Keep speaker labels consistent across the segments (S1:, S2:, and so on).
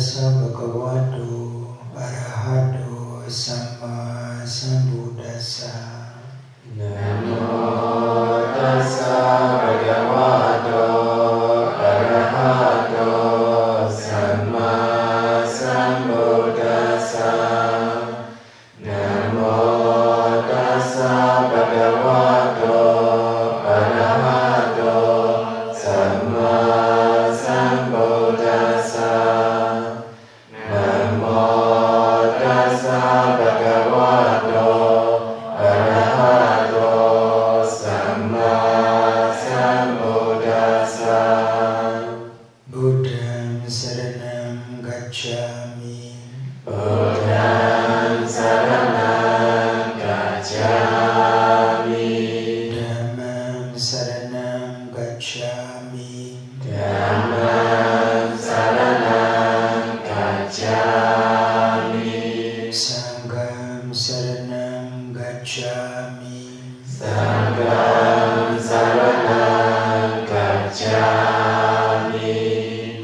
S1: tassa bhagavato arahato sama sambuddhassa.
S2: Namo tassa bhagavato arahato sama sambuddhassa. Namo tassa bhagavato arahato sama sambuddhassa. Namo tassa bhagavato arahato sama sambuddhassa.
S1: Buddham saranam gacchami.
S2: Buddham saranam gacchami.
S1: Dhammam saranam gacchami.
S2: Dhammam saranam gacchami.
S1: Sangham saranam gacchami.
S2: Sangham saranam gacchami.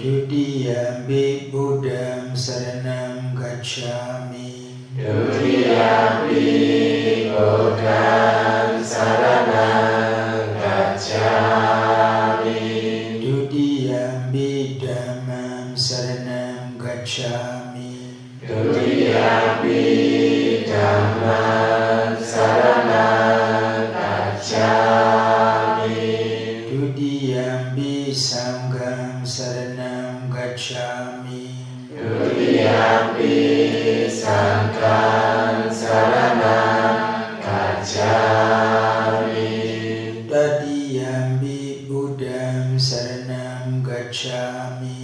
S1: Dutiyampi Buddham saranam gacchami.
S2: Dutiyampi Buddham saranam gacchami.
S1: Dutiyampi Dhammam saranam gacchami.
S2: Dutiyampi Dhammam saranam gacchami.
S1: Dutiyampi Sangham saranam gacchami.
S2: Dutiyampi Sangham saranam gacchami.
S1: Tatiyampi Buddham saranam gacchami.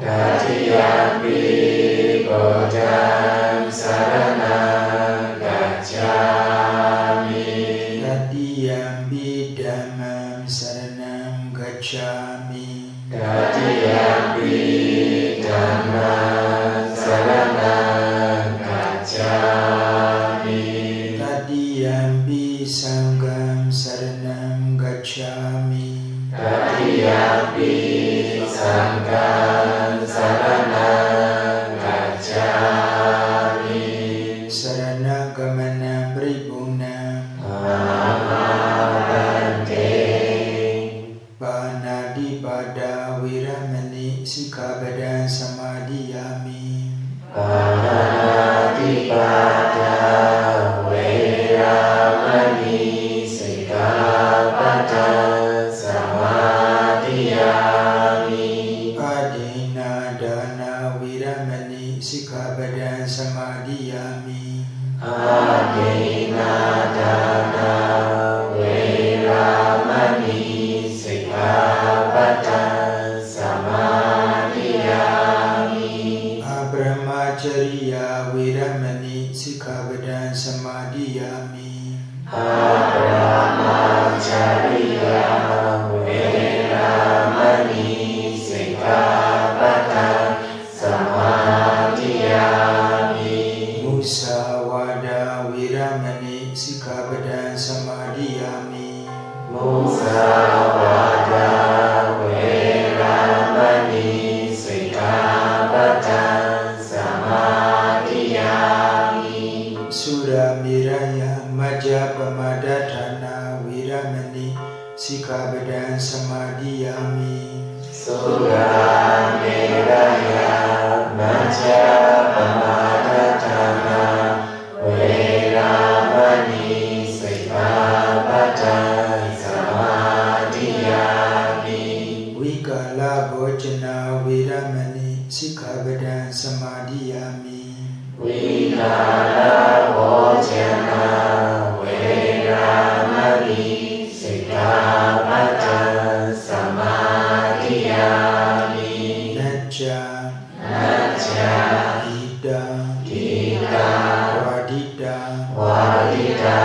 S2: Tatiyampi Buddham saranam gacchami.
S1: Tatiyampi Dhammam saranam gacchami.
S2: Tatiyampi Dhammam saranam gacchami.
S1: Tatiyampi Sangham saranam gacchami.
S2: Tatiyampi Sangham saranam gacchami.
S1: Saranagamana Pribhunam.
S2: Bhante.
S1: Panadipada Viramani Sikkhapada Samadhiyami.
S2: Panadipada Viramani Sikkhapada Samadhiyami.
S1: Adena Dana Viramani Sikkhapada Samadhiyami.
S2: Adena dana viramani sikkhapada samadhiyami.
S1: Abrahmacharya Viramani Sikkhapada Samadhiyami.
S2: Abrahmacharya viramani sikkhapada samadhiyami.
S1: Musawada Viramani Sikkhapada Samadhiyami.
S2: Musawada viramani sikkhapada samadhiyami.
S1: Suramiraya Majapamadatthana Viramani Sikkhapada Samadhiyami.
S2: Suramiraya Majapamadatthana viramani sikkhapada samadhiyami.
S1: Vikala Bhojana Viramani Sikkhapada Samadhiyami.
S2: Vikala Bhojana viramani sikkhapada samadhiyami.
S1: Najja
S2: Najja
S1: Ida
S2: Gita
S1: Wadita
S2: Wadita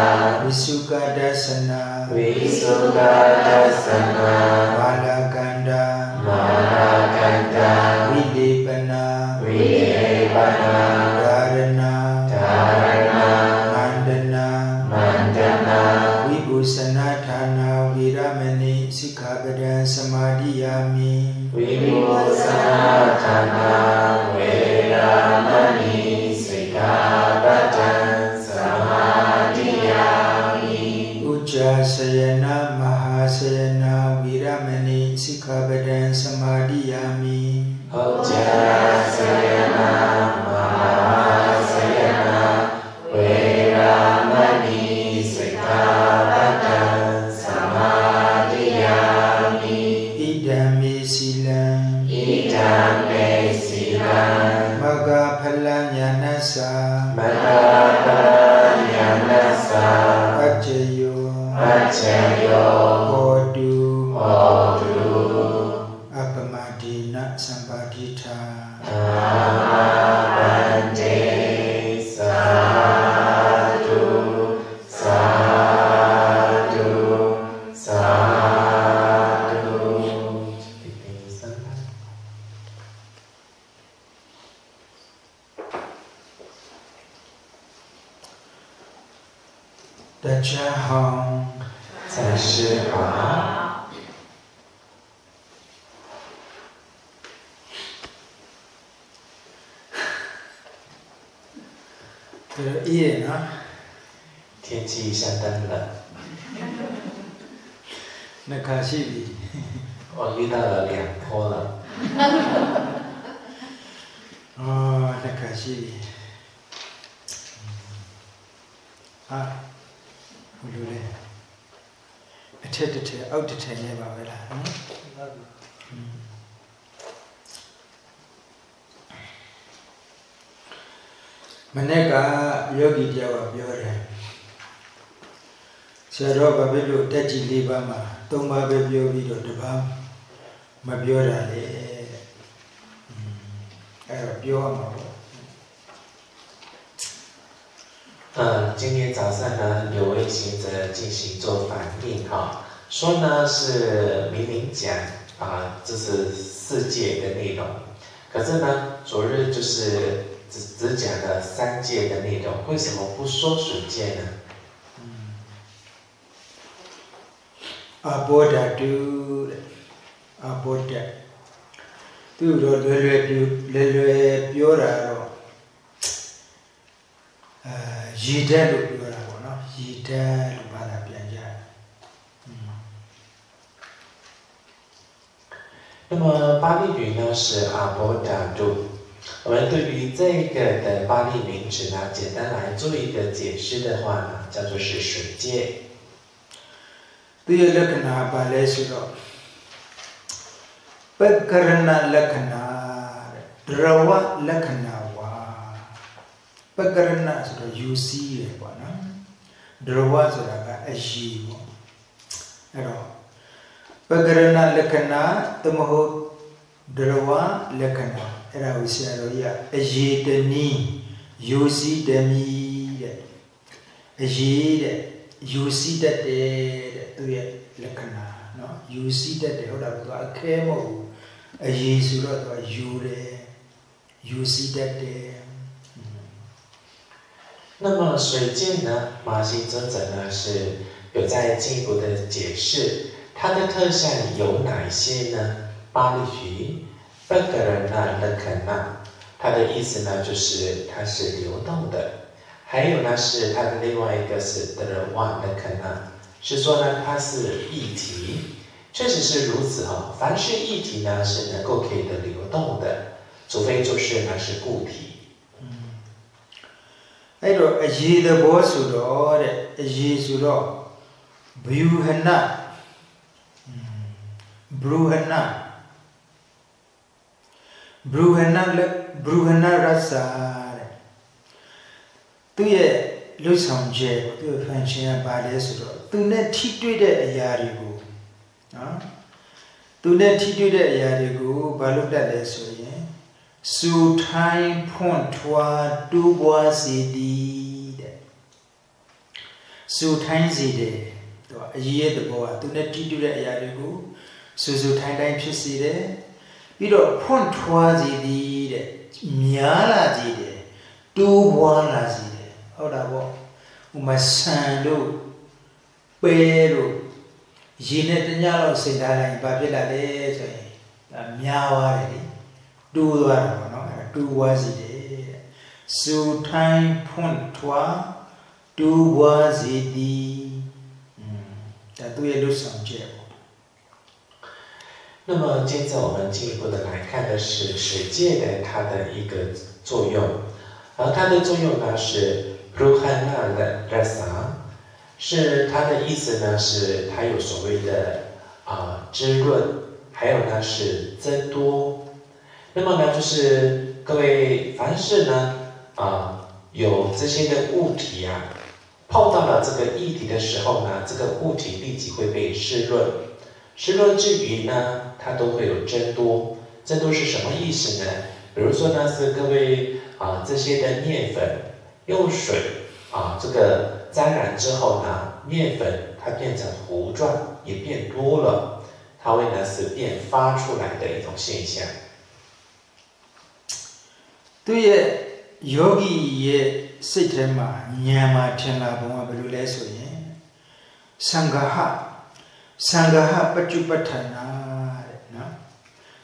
S1: Visukadasana
S2: Visukadasana
S1: Malaganda
S2: Malaganda
S1: Vilepana
S2: Vilepana
S1: Dharana
S2: Dharana
S1: Mandana
S2: Mandana
S1: Vibhusanatthana Viramani Sikkhapada Samadhiyami.
S2: Vibhusanatthana
S1: Sayana Mahasayana Viramani Sikhabadan Samadhiyami.
S2: Ujjala Sayana Mahasayana Viramani Sikhabadan Samadhiyami.
S1: Idame Silam
S2: Idame Silam
S1: Magga Phalanyanasa
S2: Maggapanyanasa
S1: Pacayo
S2: Hodu
S1: Apamadina Sampadita
S2: Bante Sadhu Sadhu Sadhu.
S1: Dachaham
S2: 在释华
S1: Iya na
S2: 天气相当冷，
S1: Nakashibi
S2: 我遇到了2波了。
S1: Oh Nakashibi Ulule Atete out the 10 never will. Maneka Yogi Jawa Biore Sero Babilu Taji Libama Tomba Babio Vido Debam Mabiora Bioma.
S2: 今天早上呢，有位行者进行做反应哈，说呢是明明讲这是4戒的内容，可是呢，昨日就是只讲了3戒的内容，为什么不说10戒呢？
S1: Aboda do Aboda do Lele Biora Yida Biora no Yida Bala Bianja.
S2: 那么巴利语呢是阿波达度，我们对于这个的巴利名词呢，简单来做一个解释的话呢，叫做是10戒。
S1: Tuya Lakana Balesuro Pakarana Lakana Drawa Lakana Wa Pakarana sort of UC Drawa sort of Ashi. Pakarana Lakana Tomoho Drawa Lakana Era Usiaroya Aji Deni UC Demi Aji UC that Lakana, no? You see that they hold up to a camo, a Yesura to a Jure, you see that they.
S2: 那么水戒呢，马行尊者呢是有在进一步的解释，它的特项有哪些呢？巴利语 ，Bagarana Lakana， 它的意思呢就是它是流动的，还有呢是它的另外一个是 Drawa Lakana。 是说呢，它是液体，确实是如此哈。凡是液体呢，是能够可以的流动的，除非就是呢是固体。
S1: 哎，罗阿耶的波苏罗的阿耶苏罗，Bruhana rasa的，对耶。 လူဆောင်ချက်သူဖန်ရှင်ပါတယ်ဆိုတော့သူနဲ့ထိတွေ့တဲ့အရာတွေကိုနော်သူနဲ့ထိတွေ့တဲ့အရာတွေကိုဘာလို့တတ်လဲဆိုရင်စူထိုင်းဖွန့်ထွားတူးပွားစေသည်တဲ့စူထိုင်းစေတယ်သူအရေးရဲ့သဘောကသူနဲ့ထိတွေ့တဲ့အရာတွေကိုစူထိုင်းတိုင်းဖြစ်စေတယ်ပြီးတော့ဖွန့်ထွားစေသည်တဲ့များလာစေတယ်တူးပွားလာစေ ဟုတ်တာပေါ့ဥမာဆန်တို့ပဲတို့ရေနဲ့တညလောက်စိတ်ထားလိုက်ဘာဖြစ်လာလဲဆိုရင်များသွားတယ်လေတူးသွားတာပေါ့နော်အဲ့ဒါတူးဝါစီတယ်စူထိုင်းဖွန့်ထွားတူးဝါစီသည်都也都上界。
S2: 那么接着我们进一步的来看的是水界的它的一个作用，而它的作用呢是 Pruhana 的 rasa， 是它的意思呢是它有所谓的滋润，还有呢是增多。那么呢就是各位凡是呢有这些的物体碰到了这个液体的时候呢，这个物体立即会被湿润。湿润之余呢，它都会有增多。增多是什么意思呢？比如说呢，是各位这些的面粉用水这个沾染之后呢，面粉它变成糊状，也变多了，它会呢是变发出来的一种现象。
S1: 对于yogiရဲ့စိတ်ထဲမှာဉာဏ်မှာထင်လာပုံကဘယ်လိုလဲဆိုရင်သံဃာဟပัจจุပဋ္ဌာနာတဲ့နော်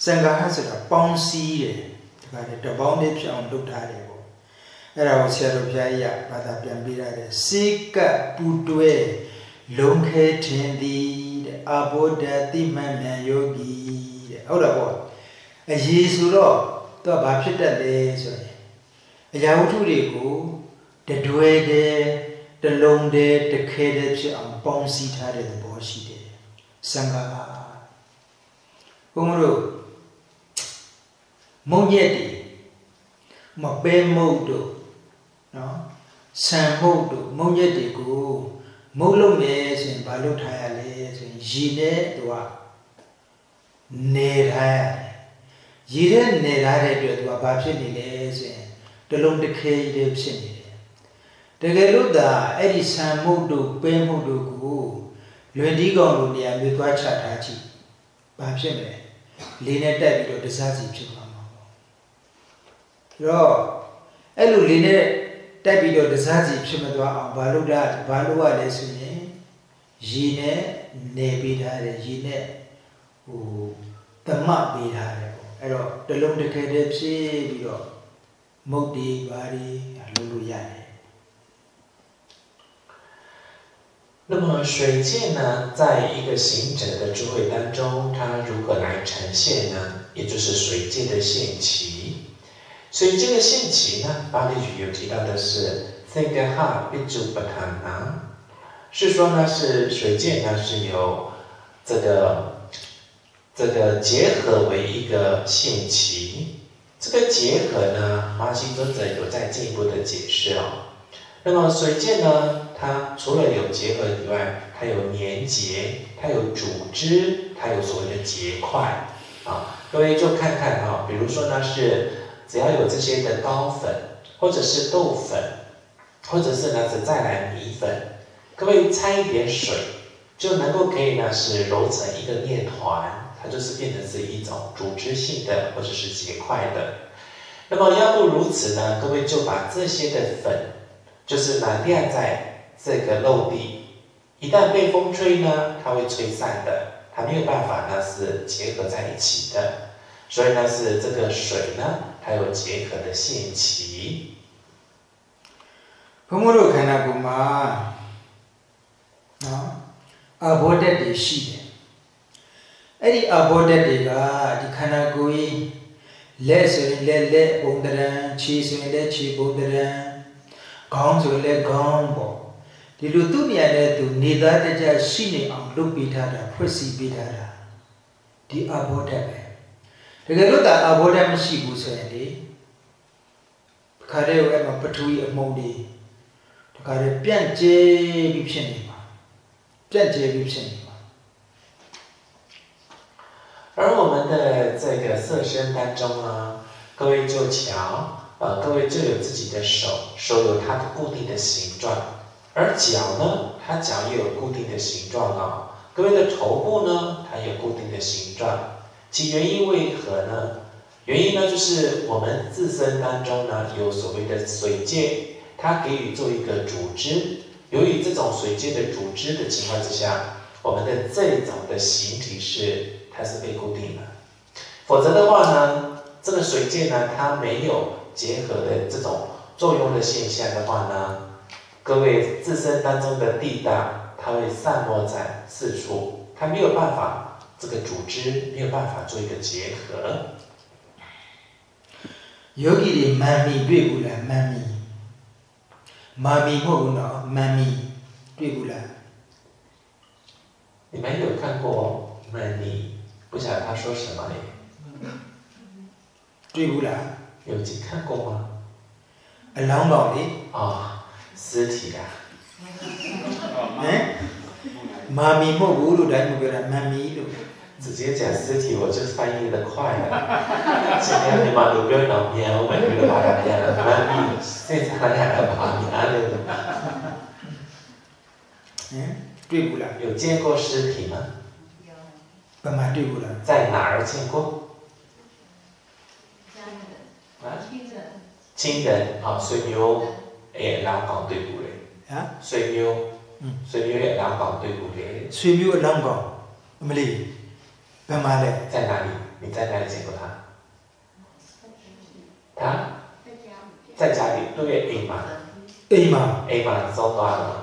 S1: သံဃာဟဆိုတာပေါင်းစည်းတယ်ဒီကနေ့တပေါင်းတည်းဖြစ်အောင်လုပ်ထားတယ်ပေါ့အဲ့ဒါကိုဆရာတော်ဘုရားကြီးကဘာသာပြန်ပေးရတယ်စေကပူတွဲလုံခဲထင်သည်တဲ့အာဘောဓတိမဉ္ဇဉ်ယောဂီတဲ့ဟုတ်တယ်ပေါ့အရေးဆိုတော့သူကဘာဖြစ်တတ်လဲဆိုရင်အရာဝတ္ထုတွေကိုတတွဲတဲ့တလုံးတဲ့တခဲတဲ့ဖြစ်အောင်ပေါင်းစည်းထားတဲ့သဘောရှိတယ်သံဃာဘုန်းတို့မုံရက်တွေမပဲမုတ်တို့နော်ဆံမုတ်တို့မုံရက်တွေကိုမုတ်လုံးမယ်ဆိုရင်ဘာလုပ်ထားရလဲဆိုရင်ရေနဲ့သူကနေထားရတယ်ရေနဲ့နေထားတဲ့အတွက်သူကဘာဖြစ်နေလဲဆိုရင်တလုံးတစ်ခဲကြီးဖြစ်နေတယ်တကယ်လို့သာအဲ့ဒီဆံမုတ်တို့ပဲမုတ်တို့ကိုလွင်ဒီကောင်လိုနေရာမျိုးသွားချထားကြည့်ဘာဖြစ်မလဲလေးနဲ့တက်ပြီးတော့တစားစီဖြစ်သွားမှာပေါ့အဲ့တော့အဲ့လိုလေးနဲ့တက်ပြီးတော့တစားစီဖြစ်မသွားအောင်ဘာလို့ရလဲဆိုရင်ရေနဲ့နေပေးထားတယ်ရေနဲ့သမပေးထားတယ်ပေါ့အဲ့တော့တလုံးတစ်ခဲတည်းဖြစ်ပြီးတော့မုတ်ဒီဘာဒီလုပ်လို့ရတယ်
S2: 那么水界呢，在一个行者的智慧当中，它如何来呈现呢？也就是水界的现起。水界的现起呢，巴利语有提到的是 Sangha Picupatthana， 是说呢是水界呢是由这个结合为一个现起。这个结合呢，马西尊者有在进一步的解释那么水界呢，它除了有结合以外，它有粘结，它有组织，它有所谓的结块各位就看看比如说呢是只要有这些的糕粉，或者是豆粉，或者是呢是再来米粉，各位掺一点水，就能够可以呢是揉成一个面团，它就是变成是一种组织性的或者是结块的。那么要不如此呢，各位就把这些的粉就是呢晾在这个肉地，一旦被风吹呢，它会吹散的，它没有办法呢是结合在一起的，所以呢是这个水呢，它有结合的现起。
S1: ဘုံတို့ခန္ဓာကိုယ်မှာအဘောဓာတ်တွေရှိတယ်အဲ့ဒီအဘောဓာတ်တွေကဒီခန္ဓာကိုယ်ကြီးလက်ဆိုရင်လက်ဘုံတရံခြေဆိုရင်လက်ခြေဘုံတရံခေါင်းဆိုလည်းခေါင်းပေါ့ဒီလိုသူ့နေရာနဲ့သူနေသားတကြရှိနေအောင်လုပ်ပေးထားတာဖွဲ့စည်းပေးထားတာဒီအဘောဓာတ်ပဲတကယ်လို့ဒါအဘောဓာတ်မရှိဘူးဆိုရင်လေခါတဲ့အဲ့မှာပထဝီအမုံတွေတခါတဲ့ပြန့်ကျဲပြီးဖြစ်နေမှာပြန့်ကျဲပြီးဖြစ်နေမှာ
S2: 而我们的这个色身当中呢，各位就瞧各位就有自己的手有它的固定的形状，而脚呢，它脚也有固定的形状各位的头部呢，它有固定的形状，其原因为何呢？原因呢，就是我们自身当中呢，有所谓的水界，它给予做一个组织。由于这种水界的组织的情况之下，我们的这种的形体它是被固定的。否则的话呢，这个水界呢，它没有结合的这种作用的现象的话呢，各位自身当中的地大，它会散落在四处，它没有办法这个组织没有办法做一个结合。
S1: Yogi de mami dwegula mami mami မဟုတ်ဘူးနော် mami တွေ့ဘူးလား
S2: 你们有看过 mami 不晓得他说什么嘞？
S1: တွေ့ဘူးလား
S2: 有看过吗？
S1: အလောင်းကောင်လေ
S2: 啊，尸体啊。
S1: ဟမ် mami မဟုတ်ဘူးလို့တိုင်းမပြောတာ mami လို့
S2: 直接讲尸体，我就翻译的快了。今天你妈都不要脑面，我们就把它变了。妈咪，现在还要把你安了。
S1: တွေ့ဘူးလား
S2: 有见过尸体吗？
S1: ဘယ်မှာတွေ့ဘူးလား
S2: 在哪儿见过？啊？亲人啊，水牛也老港对不嘞？
S1: ဟမ်
S2: 水牛，水牛也老港对不嘞？
S1: ဆွေမျိုးအလောင်းကောင်အမလေးဘယ်မှာလဲ
S2: 在哪里？你在哪里见过他？他在家里，对，အိမ်မှာ
S1: အိမ်မှာ
S2: အိမ်မှာသုံးသွားတော့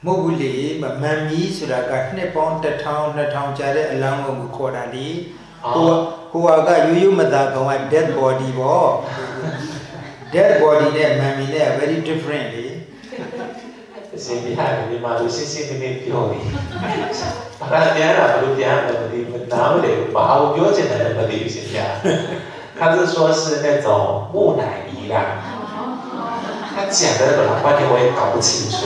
S1: မဟုတ်ဘူးလေမမ်မီဆိုတာကနှစ်ပေါင်း1000 2000ကြာတဲ့အလောင်းကိုခေါ်တာလေဟိုကရိုးရိုးမသားကောင်က dead body ပေါ့ dead body နဲ့မမ်မီနဲ့ very different လေ
S2: ရှင်ပြရတယ်ဒီမှာလူရှင်းရှင်းလင်းလင်းပြောနေဘာသာပြန်တာဘယ်လိုပြန်လဲမသိဘူးနားမလည်ဘူးဘာလို့ပြောချင်တယ်လဲမသိဘူးရှင်ပြ他是说是那种木乃伊啦他讲的老半天我也搞不清楚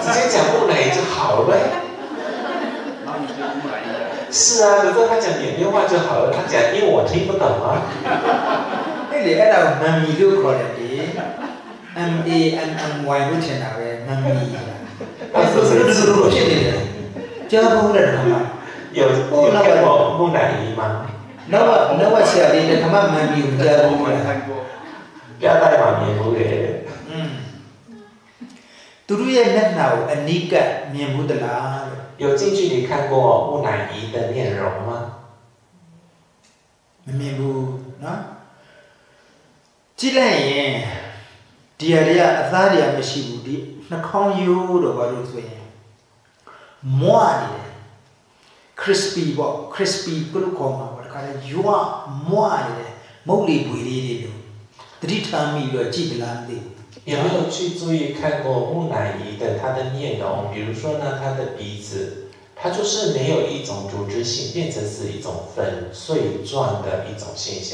S2: 直接讲木乃伊就好了呗是啊可是他讲缅甸话就好了他讲英文我听不懂啊
S1: အဲ့လေအဲ့ဒါကိုမမ်မီလို့ခေါ်တယ်လေ M A M M Y လို့ထင်တာပဲမမ်မီဆိုတာအဲ့ဒါဆိုဖြစ်နေတယ်ကြားဘူးလားခမ
S2: 有看过木乃伊吗
S1: နောက်ဆရာလေးတခမမမ်မီကိုကြားဘူးလား
S2: ပြတိုက်မှာမြင်ဘူးလေ
S1: သူတို့ရဲ့မျက်နှာကိုအနိကမြင်ဘူးတလားလို့
S2: 有近距离看过木乃伊的面容吗？
S1: မမြင်ဘူးနော်ကြည့်လိုက်ရင်ဒီအရာအသားတွေကမရှိဘူးဒီနှာခေါင်းရိုးတော့ဘာလို့ဆိုရင်မွားနေတယ် crispy ပေါ့ crispy ဘယ်လိုခေါ်မှာပေါ့ဒါကလည်းရွာမွားနေတယ်မုတ်လေးပွေလေးတွေလို့တတိထားမိပြီးတော့ကြည့်ပလားမသိဘူး
S2: 有没有去注意看过木乃伊的它的面容？比如说呢，它的鼻子，它就是没有一种组织性，变成是一种粉碎状的一种现象。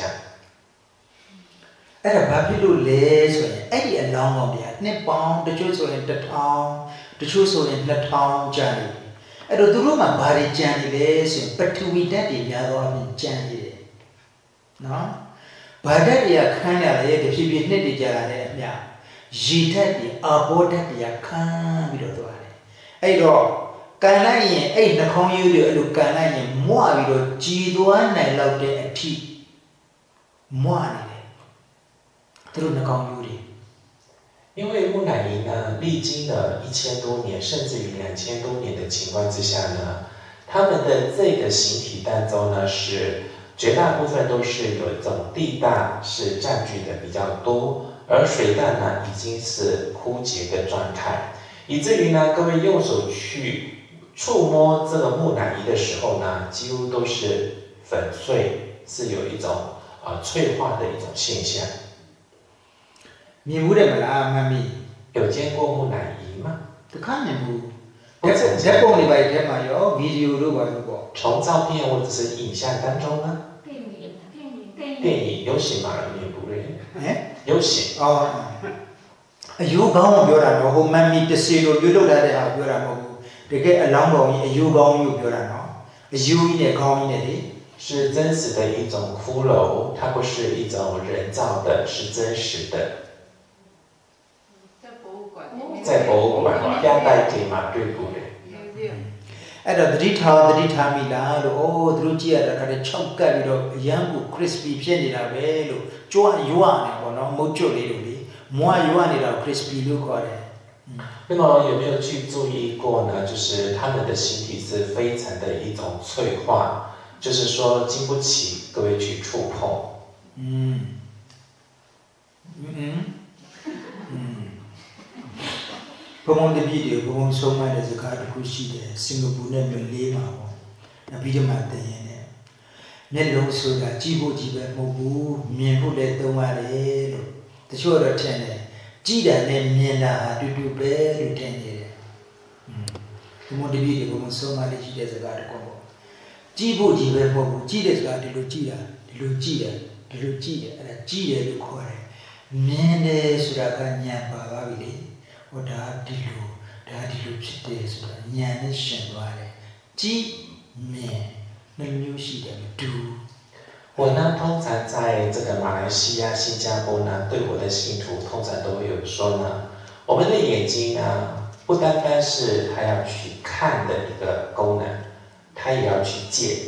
S1: အဲ့ဒါဘာဖြစ်လို့လဲဆိုရင်အဲ့ဒီအလောင်းကောင်တွေကနှစ်ပေါင်းတချို့ဆိုရင်1000တချို့ဆိုရင်2000ကျန်နေအဲ့တော့သူတို့မှာဘာတွေကျန်နေလဲဆိုရင်ပထဝီဓာတ်တွေများသောအားဖြင့်ကျန်နေတယ်နော်ဘာဓာတ်တွေကခန်းရတယ်တဖြည်းဖြည်းနှစ်တွေကြာလာတဲ့အမျှရေဓာတ်တွေအာဘောဓာတ်တွေကခန်းပြီးတော့သွားတယ်အဲ့တော့ကန်လိုက်ရင်အဲ့နှာခေါင်းရိုးတွေအဲ့လိုကန်လိုက်ရင်မွပြီးတော့ကြည်သွားနိုင်လောက်တဲ့အထိမွနေတယ်သူတို့နှာခေါင်းရိုးတွေ
S2: 因为木乃伊呢，历经了1000多年，甚至于2000多年的情况之下呢，他们的这个形体当中呢，是绝大部分都是有一种地大是占据的比较多，而水淡呢已经是枯竭的状态，以至于呢，各位用手去触摸这个木乃伊的时候呢，几乎都是粉碎，是有一种脆化的一种现象。
S1: မြင်ဘူးတယ်မလားမမီ
S2: 有见过木乃伊吗？
S1: တခါမြင်ဘူးဓာတ်ပုံတွေပါထဲမှာရောဗီဒီယိုတို့ပါလို့ပေါ့
S2: 从照片或者是影像当中呢？电影有形吗？有不嘞？有形。
S1: အော်အယူကောင်းကိုပြောတာတော့ဟိုမမီတစ်စီလိုပြုလုပ်လာတဲ့ဟာပြောတာမဟုတ်ဘူးတကယ်အလောင်းကောင်ကြီးအယူကောင်းကြီးကိုပြောတာနော်အယူကြီးနဲ့ခေါင်းကြီးနဲ့လေ
S2: 是真实的一种骷髅，它不是一种人造的，是真实的。在博物馆ပြတိုက်ချိန်မှာတွေ့ဘူးလေ
S1: အဲ့တော့သတိထားမိလားလို့အိုးသူတို့ကြည့်ရတာခါတဲ့6ကပ်ပြီးတော့အရန်ကို crispy ဖြစ်နေတာပဲလို့ကြွရွာနေပေါ့နော်မုတ်ကျွတ်လေးတို့လေမွားရွာနေတာ crispy လို့ခေါ်တယ်
S2: 那么有没有去注意过呢？就是他们的形体是非常的一种脆化，就是说经不起各位去触碰。
S1: ဘ ဘုံဘုံတပည့်တွေဘုံဘုံဆုံးမတဲ့စကားတစ်ခုရှိတယ်စင်ကာပူနဲ့လွန်လေးမှာပေါ့အပြီးတမှတည်ရင်လည်းမျက်လုံးဆိုတာကြည့်ဖို့ကြည့်ပဲမဟုတ်ဘူးမြင်ဖို့လည်းသုံးရတယ်လို့တချို့တော့ထင်တယ်ကြည့်တာနဲ့မြင်တာအတူတူပဲလို့ထင်နေတယ်ဘုံဘုံတပည့်တွေဘုံဘုံဆုံးမလေးရှိတဲ့စကားတစ်ခုပေါ့ကြည့်ဖို့ကြည့်ပဲမဟုတ်ဘူးကြည့်တဲ့စကားဒီလိုကြည့်တာဒီလိုကြည့်တယ်ဒီလိုကြည့်တယ်အဲ့ဒါကြည့်တယ်လို့ခေါ်တယ်မြင်တယ်ဆိုတာကဉာဏ်ပါပါပြီလေဟောဒါဒီလိုဖြစ်တယ်ဆိုတာဉာဏ်နဲ့ရှင်သွားတယ်ကြည့်မြင်နှမျိုးရှိတယ်တူ。
S2: 我呢，通常在这个马来西亚、新加坡呢，对我的信徒通常都会有说呢，我们的眼睛呢，不单单是它要去看的一个功能，它也要去见。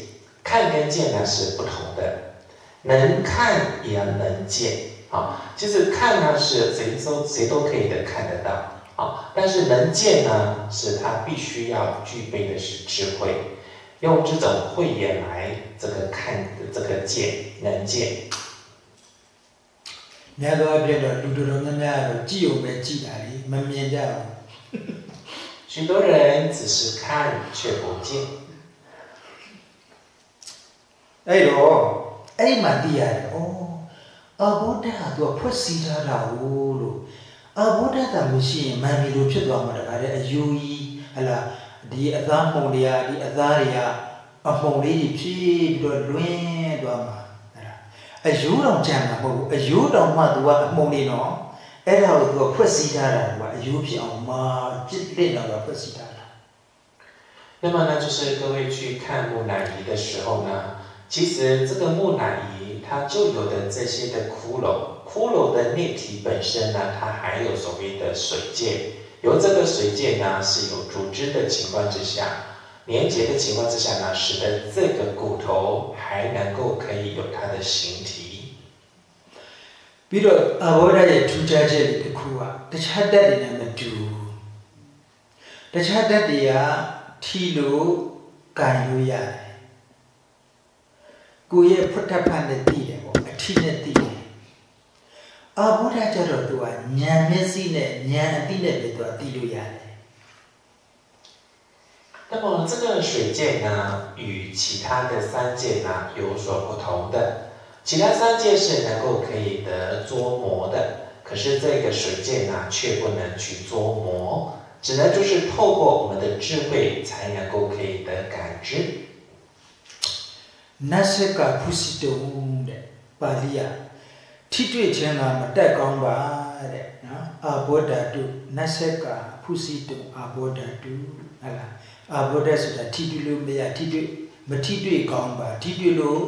S2: 看跟见呢是不同的，能看也要能见。啊，其实看呢是谁都可以的看得到。啊，但是能见呢，是他必须要具备的是智慧。用这种慧眼来这个看这个见能见。
S1: များသောအားဖြင့်တော့လူတော်တော်များများတော့ကြည့်ုံပဲကြည့်တာလေမမြင်ကြဘူး
S2: 许多人只是看却不见。
S1: အဲ့တော့အဲ့ဒီမှာသိရတယ်။အဘုဒ္ဓဟာသူကဖွက်စီထားတာဟုတ်လို့အဘုဒ္ဓတာမရှိရင်မန်မီလိုဖြစ်သွားမှာတခါတည်းအယူကြီးဟလာဒီအသားမှုန်တွေကဒီအသားတွေကအမှုန်လေးကြီးဖြည့်ပြီးတော့လွင်းသွားမှာအဲ့ဒါအယူတော်ကြံမှာမဟုတ်ဘူးအယူတော်မှသူကအမှုန်နေတော့အဲ့ဒါကိုသူကဖွက်စီထားတာကအယူဖြစ်အောင်မှာပြစ်လက်တော့ဖွက်စီထားတာ
S2: 那么呢，就是各位去看木乃伊的时候呢，其实这个木乃伊它就有的这些的骷髅，骷髅的内体本身呢，它还有所谓的水界。由这个水界呢是有组织的情况之下，连接的情况之下呢，使得这个骨头还能够可以有它的形体。
S1: ပြီးတော့အဘောဓာရဲ့ထူးခြားချက်တွေတစ်ခုကတခြားဓာတ်တွေနဲ့မတူတခြားဓာတ်တွေကထီလို့ကန်လို့ရတယ်ကိုယ့်ရဲ့ဖွတ်ထဖတ်နဲ့တည်တယ်ပေါ့အထီနဲ့တည်တယ်အဘောဓာကျတော့သူကဉာဏ်မျက်စိနဲ့ဉာဏ်အသိနဲ့ပဲသူကတည်လို့ရတယ်
S2: 那么这个水界呢，与其他的三界呢有所不同的。其他三界是能够可以得捉摸的，可是这个水界呢却不能去捉摸，只能就是透过我们的智慧才能够可以得感知。
S1: နတ်ဆက်ကဖုစီတုံတဲ့ပါဠိယထိတွေ့ခြင်းကမတက်ကောင်းပါတဲ့နော်အဘောဓာတုနတ်ဆက်ကဖုစီတုံအဘောဓာတုဟုတ်လားအဘောဓာဆိုတာထိတွေ့လို့မရထိတွေ့မထိတွေ့ကောင်းပါထိတွေ့လို့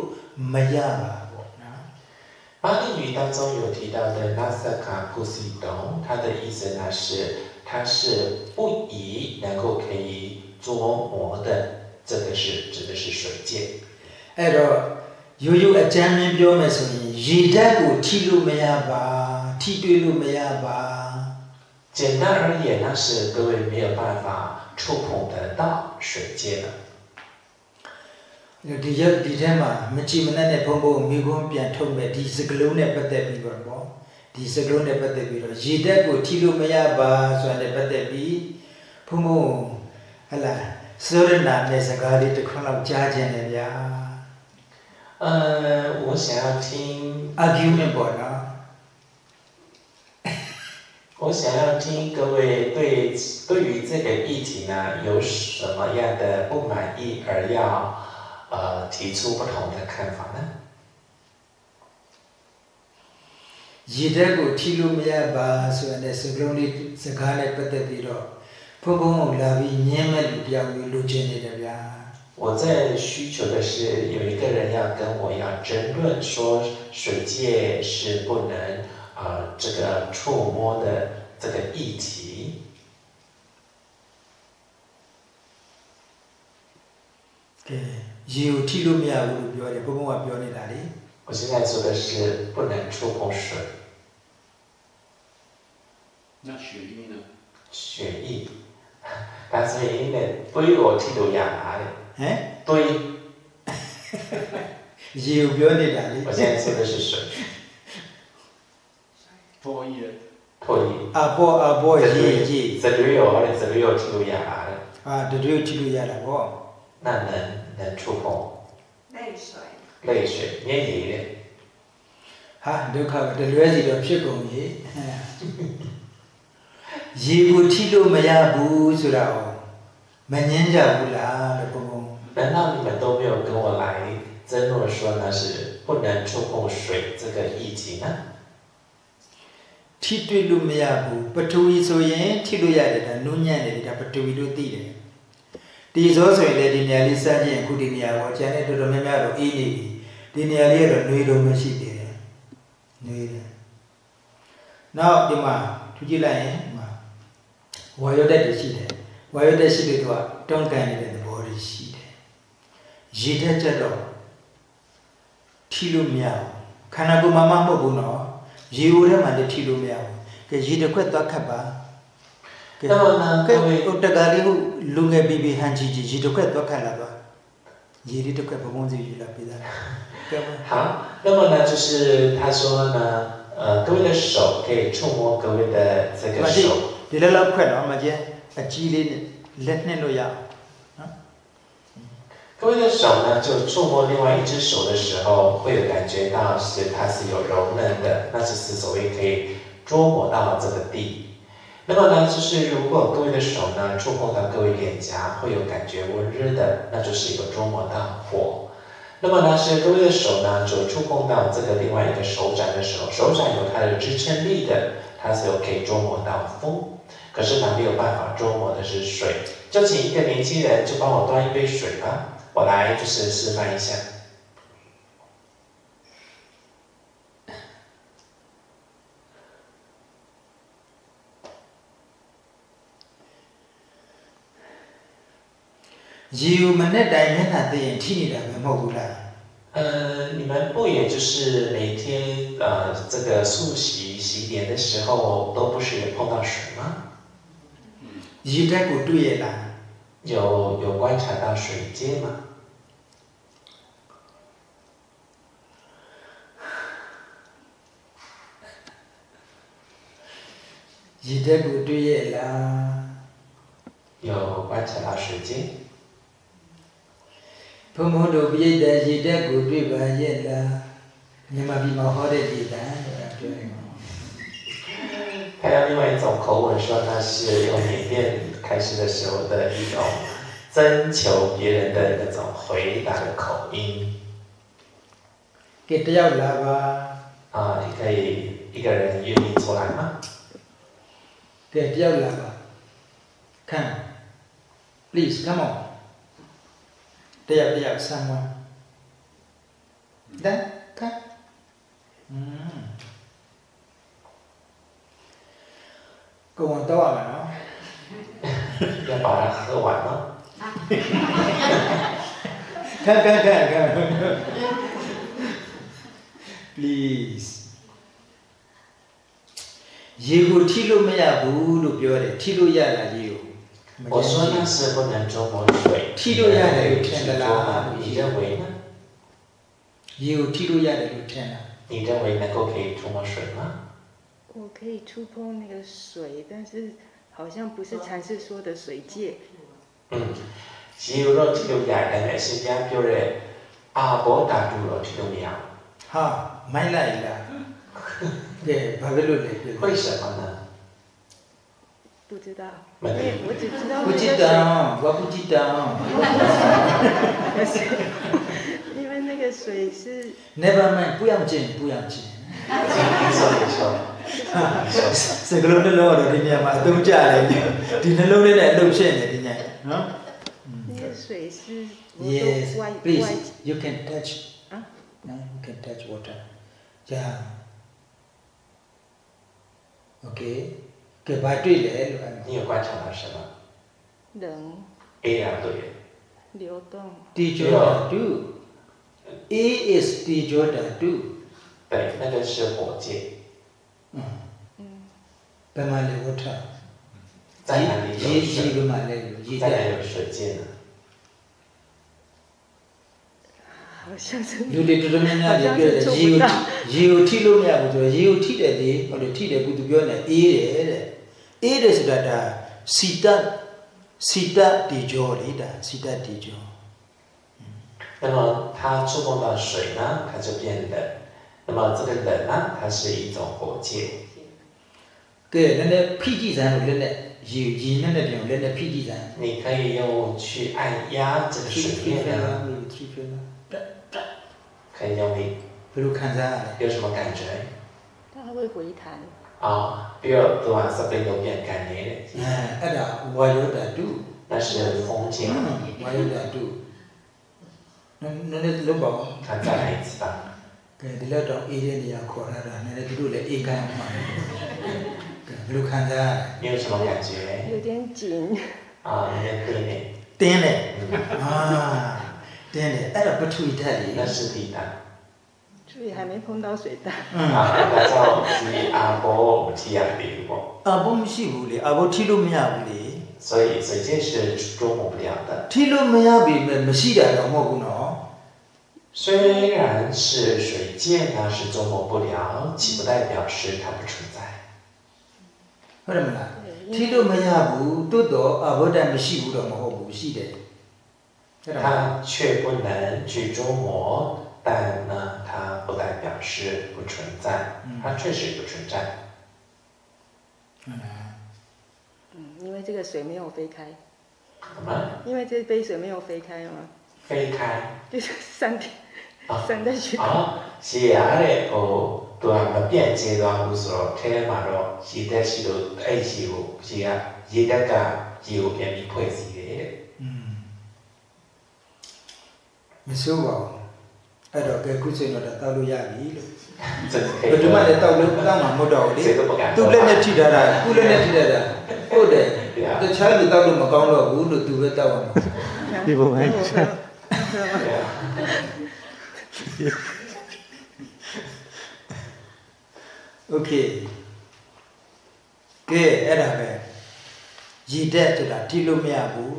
S1: မရပါ
S2: 巴利语当中有提到的那瑟卡普西东，它的意思呢是，它是不宜能够可以捉摸的，这个是指的是水界。
S1: အဲ့တော့ရိုးရိုးအကျမ်းမြင်ပြောမယ်ဆိုရင်ရေဓာတ်ကိုထိလို့မရပါထိတွေ့လို့မရပါ
S2: 简单而言呢是各位没有办法触碰得到水界的。
S1: ဒီထဲမှာမကြည်မနဲ့ဘုံဘုံမိခွန်းပြန်ထုတ်မဲ့ဒီစကလုံးနဲ့ပတ်သက်ပြီးတော့ပေါ့ဒီစကလုံးနဲ့ပတ်သက်ပြီးတော့ရေတက်ကိုထိလို့မရပါဆိုတာနဲ့ပတ်သက်ပြီးဘုံဘုံဟလာစောရနာနဲ့စကားလေးတစ်ခုလောက်ကြားခြင်းတယ်ဗျာ
S2: 我想要听
S1: argument ပေါ့နော်
S2: 我想要听各位对于这个议题呢有什么样的不满意而要提出不同的看法呢？
S1: ရေတက်ကိုထိလို့မရပါဆိုတဲ့စကလုံးလေးစကားနဲ့ပတ်သက်ပြီးတော့ဘုံဘုံလာပြီးညင်းမဲ့လူတယောက်မျိုးလိုချင်နေတယ်ဗျာ
S2: 我在需求的是有一个人要跟我要争论说水界是不能这个触摸的这个议题。
S1: ရေကိုထိလို့မရဘူးလို့ပြောတယ်ဘုံဘုံကပြောနေတာလေ
S2: 我现在说的是不能触碰水。
S3: 那血液呢？
S2: 血液，但是因为对我剃到牙的。
S1: ဟမ်
S2: 对。
S1: ရေကိုပြောနေတာလေ
S2: 我现在说的是水。
S3: 唾液。
S2: 脱离。
S1: 阿波耶，
S2: 这里有，或者这里有提路亚的。
S1: 啊，这里有提路亚了不？
S2: 那能触碰。
S4: 泪水。
S2: 泪水，眼泪的。
S1: 哈，都靠这里是都ဖြစ်ကုန်ပြီရေကိုထိလို့မရဘူးဆိုတာကိုမငင်းကြဘူးလားလို့ဘုံဘုံ
S2: 难道你们都没有跟我来争论说那是不能触碰水这个议题呢？
S1: ထိတွေ့လို့မရဘူးပထဝီဆိုရင်ထိလို့ရတယ်ဒါနုညံ့တယ်ဒါပထဝီလို့သိတယ်ဒီဇောဆိုရင်လည်းဒီနေရာလေးစမ်းကြည့်ရင်အခုဒီနေရာပေါ်ကျန်တဲ့တော်တော်များများတော့အေးနေပြီဒီနေရာလေးကတော့နှွေးတော့မရှိသေးတယ်နှွေးတယ်နောက်ဒီမှာထူကြည့်လိုက်ရင်ဒီမှာဝါယောဓာတ်တွေရှိတယ်ဝါယောဓာတ်ရှိတဲ့သူကတွန်းကန်နေတဲ့သဘောတွေရှိတယ်ရေဓာတ်ကြတော့ထိလို့မရဘူးခန္ဓာကိုယ်မှာမဟုတ်ဘူးနော်ရေအိုထဲမှာလည်းထိလို့မရဘူးကဲရေတစ်ခွက်သွားခတ်ပါကဲဟိုတကားလေးဟိုလူငယ်ပြီးပြီးဟန်ကြီးရေတစ်ခွက်သွားခတ်လာတော့ရေလေးတစ်ခွက်ဘုံဘုံစီယူလာပေးတာကဲ
S2: 好那么呢就是他说呢各位的手可以触摸各位的这个手
S1: ဒီလောက်လောက်ခွက်တော့မကျအကြီးလေးနဲ့လက်နဲ့လို့ရနော်
S2: 各位的手呢，就触摸另外一只手的时候，会有感觉到它是有柔韧的，那就是所谓可以捉摸到这个地。那么呢，就是如果各位的手呢触碰到各位脸颊，会有感觉温热的，那就是有捉摸到火。那么呢，是各位的手呢就触碰到这个另外一个手掌的时候，手掌有它的支撑力的，它是有可以捉摸到风。可是呢，没有办法捉摸的是水。就请一个年轻人就帮我端一杯水吧。我来就是示范一下。
S1: ရေကိုမနဲ့တိုင်မျက်နှာသိရင်ထိနေတာပဲမဟုတ်ဘူးလား
S2: 你们不也就是每天这个漱洗洗脸的时候都不是也碰到水吗？
S1: ရေဓာတ်ကိုတွေ့ရလား
S2: 有观察到水阶吗？
S1: ရေဓာတ်ကိုတွေ့ရလား
S2: 有观察到水阶
S1: ဘုံဘုံတို့ပြိတ္တရေဓာတ်ကိုတွေ့ပါရဲ့လားမြန်မာပြည်မှာဟောတဲ့ဒီတန်ဆိုတာပြောနေမှာ
S2: 还有另外一种口吻说，那是用缅甸开始的时候的一种征求别人的那种回答的口音。
S1: ကဲတယောက်လာပါ
S2: 你可以一个人愿意出来吗？
S1: ကဲတယောက်လာပါ看 please come on တယောက် someone ဒါ看跟我多少了？
S2: 要把它喝完吗？
S1: 看 please ရေကိုထိလို့မရဘူးလို့ပြောတယ်ထိလို့ရလားရေကို
S2: 我说那是不能捉摸水
S1: ထိလို့ရတယ်လို့ထင်သလား
S2: 你认为呢？
S1: ရေကိုထိလို့ရတယ်လို့ထင်လား
S2: 你认为能够可以触摸水吗？
S4: 我可以触碰那个水，但是好像不是禅师说的水界。
S2: ရေကိုတော့ထိလို့ရတယ်နဲ့အရှင်ဘုရားပြောတဲ့အာဘောဓာတုတော့ထိလို့မရဘူး
S1: ဟာမိုက်လိုက်လားကဲဘာဖြစ်လို့လဲ
S2: 为什么呢？
S4: 不知道，
S2: 没
S4: 我只知道
S1: 不记得我不记得
S4: 因为那个水是
S1: never mind 不要紧不要紧
S2: 你说
S1: စကလုံးနှလုံးတော့ဒီနေရာမှာအသုံးကျတယ်ဒီနှလုံးလေးနဲ့အလုပ်ဖြစ်နေဒီညနော်
S4: 那个水是
S1: yes
S4: 外
S1: please
S4: 外
S1: you can touch
S4: 啊
S1: no you can touch water yeah okay ကဲဘာတွေ့လဲလို့အဲ့
S2: 你有观察到什么
S4: 冷
S2: ？A 啊，对。
S4: 流动。
S1: 地球的度 A is 地球的度
S2: 对，那个是火界。
S1: ဘယ်မှာလဲဝဋ္ဌ
S2: 在哪里有水？
S1: ရေကမှလဲရေ
S2: 在哪里有水界呢？
S4: 好像是。
S1: 有的这面呢，就表示有体路面不做，有体的的，或者体的不就表呢？A的是的，西达地角里的西达地角。
S2: 那么它触碰到水呢，它就变冷。那么这个冷呢，它是一种火界。
S1: 对，那脾气上有那有那种那脾气上。
S2: 你可以用去按压这个水面呢，可以用力。
S1: 比如看啥？
S2: 有什么感觉？
S4: 它会回弹。
S2: 啊，比如ตัวสปริงโยเปลี่ยนกันนี้เนี่ย
S1: အဲ့ဒါဝါယောဓာတု
S2: 那是风景。
S1: ဝါယောဓာတုနည်းနည်းလောက်ပါဦး
S2: 看再来一次吧。
S1: ကဲဒီလောက်တော့အေးတဲ့နေရာခေါ်လာတာနည်းနည်းသူတို့လည်းအေးခိုင်းအောင်ပါကဲဘယ်လိုခံစားရလဲ
S2: 你有什么感觉？
S4: 有点紧。
S2: 啊，有点对呢。
S1: တင်းတယ်တင်းတယ်အဲ့ဒါပထဝီဓာတ်လေ
S2: 那是地蛋。
S4: 所以还没碰到水蛋。
S2: 啊，那叫是阿波提亚比不？
S1: 阿波မရှိဘူးလေ阿波ထိလို့မရဘူးလေ
S2: 所以水界是捉摸不了的。
S1: ထိလို့မရပြီမရှိတာတော့မဟုတ်ဘူးနော်
S2: 虽然是水界呢是捉摸不了，岂不代表是它不存在？
S1: ဟုတ်တယ်မလားထိလို့မရဘူးတိုးတော့အဘောဓာတ်မရှိဘူးတော့မဟုတ်ဘူးရှိတယ်
S2: 它却不能去捉摸。但呢，它不代表是不存在，它确实不存在。
S4: 因为这个水没有飞开。
S2: 什么？
S4: 因为这杯水没有飞开嘛。
S2: 飞开。
S4: 就是散在去。
S2: 啊，是啊嘞，哦，ตัวมันเปลี่ยนเจตัวอุสโรแค่มาโรยีเดชิโรไอชิโรชีอะยีเดกะยีโรเปลี่ยนมีဖွဲ့စီတယ်
S1: မဆိုးပါဘူးအဲ့တော့ကဲခုချိန်တော့တောက်လို့ရပြီလို့ဘယ်သူမှလည်းတောက်လို့တောက်မှာမဟုတ်တော့ဘူးလေသူလည်းနဲ့ထိထားတာသူလည်းနဲ့ထိထားတာဟုတ်တယ်တခြားလူတောက်လို့မကောင်းတော့ဘူးလို့သူပဲတောက်ရမှာဒီပုံမှန်โอเคကဲအဲ့ဒါပဲရည်တက်ဆိုတာထိလို့မရဘူး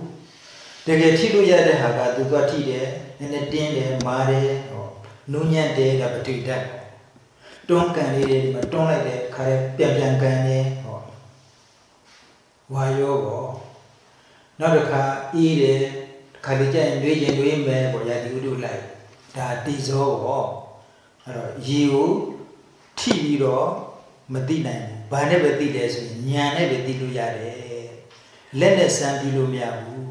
S1: တကယ်ထိလို့ရတဲ့ဟာကသူကထိတယ်နည်းနည်းတင်းတယ်မာတယ်ဟောနုညံ့တယ်ဒါပဋိဓာတ်တွန်းကန်လေးတွေဒီမှာတွန်းလိုက်တဲ့ခါရဲပြန်ကန်တယ်ဟောဝါယောပေါ့နောက်တစ်ခါအေးတယ်ခါလေးကျရင်တွေးမယ်ပေါ့ရာဒီဥဒုလိုက်ဒါတိဇောပေါ့အဲ့တော့ရေကိုထိပြီးတော့မသိနိုင်ဘူးဘာနဲ့ပဲသိတယ်ဆိုရင်ဉာဏ်နဲ့ပဲသိလို့ရတယ်လက်နဲ့စမ်းပြီးလို့မရဘူး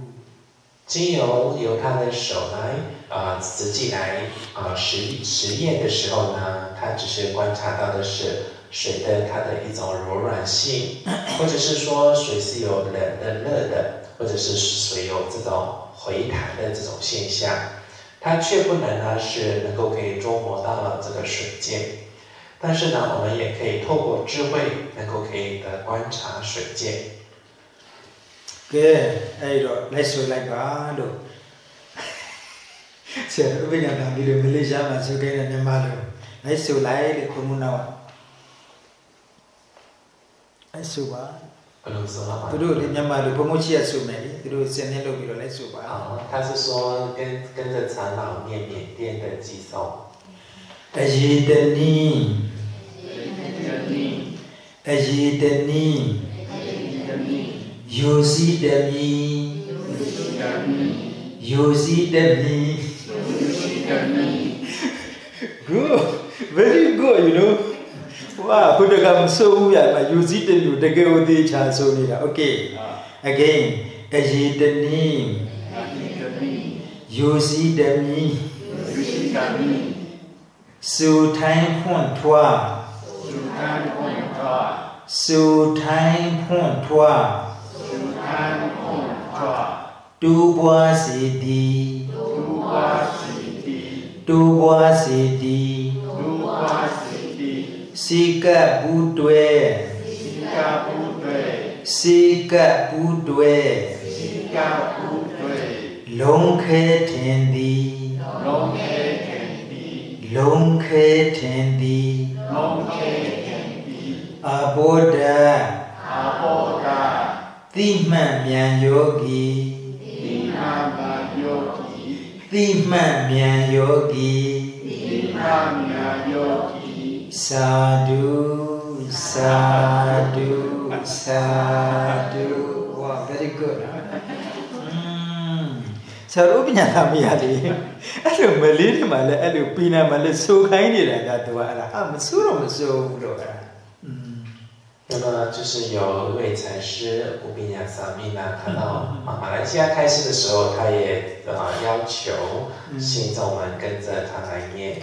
S2: 经由他的手来实际来实验的时候呢，他只是观察到的是水的它的一种柔软性，或者是说水是有冷的、热的，或者是水有这种回弹的这种现象，它却不能呢是能够可以捉摸到了这个水界。但是呢，我们也可以透过智慧，能够可以的观察水界。
S1: ကဲအဲ့တော့လိုက်ဆိုလိုက်ပါလို့ဆရာဥပညာတော်ကြီးတို့မလေးရှားမှာဆိုခဲ့တဲ့မြန်မာလိုလိုက်ဆိုလိုက်လို့ဘုံမနာအဲ့ဆိုပါ
S2: ဘယ်လိုဆိုပါ
S1: သူတို့မြန်မာလိုဘုံမချီရဆိုမယ်လေသူတို့စနေလုပ်ပြီးတော့လိုက်ဆိုပါ
S2: 他是说跟着长老念缅甸的寄送
S1: အယေတနီအယေတနီယောစီတမီgood very good you know ဝါဘုဒ္ဓကမဆိုးဘူးရမှာယောစီတမီတကယ်ကိုသိချာဆိုနေတာ okay again အယေတနီယောစီတမီစူထိုင်းဖွန့်ထွားစူထိုင်းဖွန့်ထွားတူပွားစီတီစီကပ်ဘူးတွေလုံးခဲထင်သည်အဘောဓာတိမှန်မြန်ယောဂီ တိမှတ်မြန်ယောဂီ
S3: တိမမြယောဂီ
S1: သာဓုသာဓုသာဓု wow very good ဆရာတို့ပညာသားမရလေအဲ့လိုမလေးတွေမှာလည်းအဲ့လိုပီနာမှာလည်းစိုးခိုင်းနေတာကသူကအဲ့ဒါမစိုးတော့မစိုးဘူးတော့အဲ့ဒါ
S2: 那么就是有一位禅师吴宾雅萨米娜，看到马来西亚开始的时候，他也要求信众们跟着他来念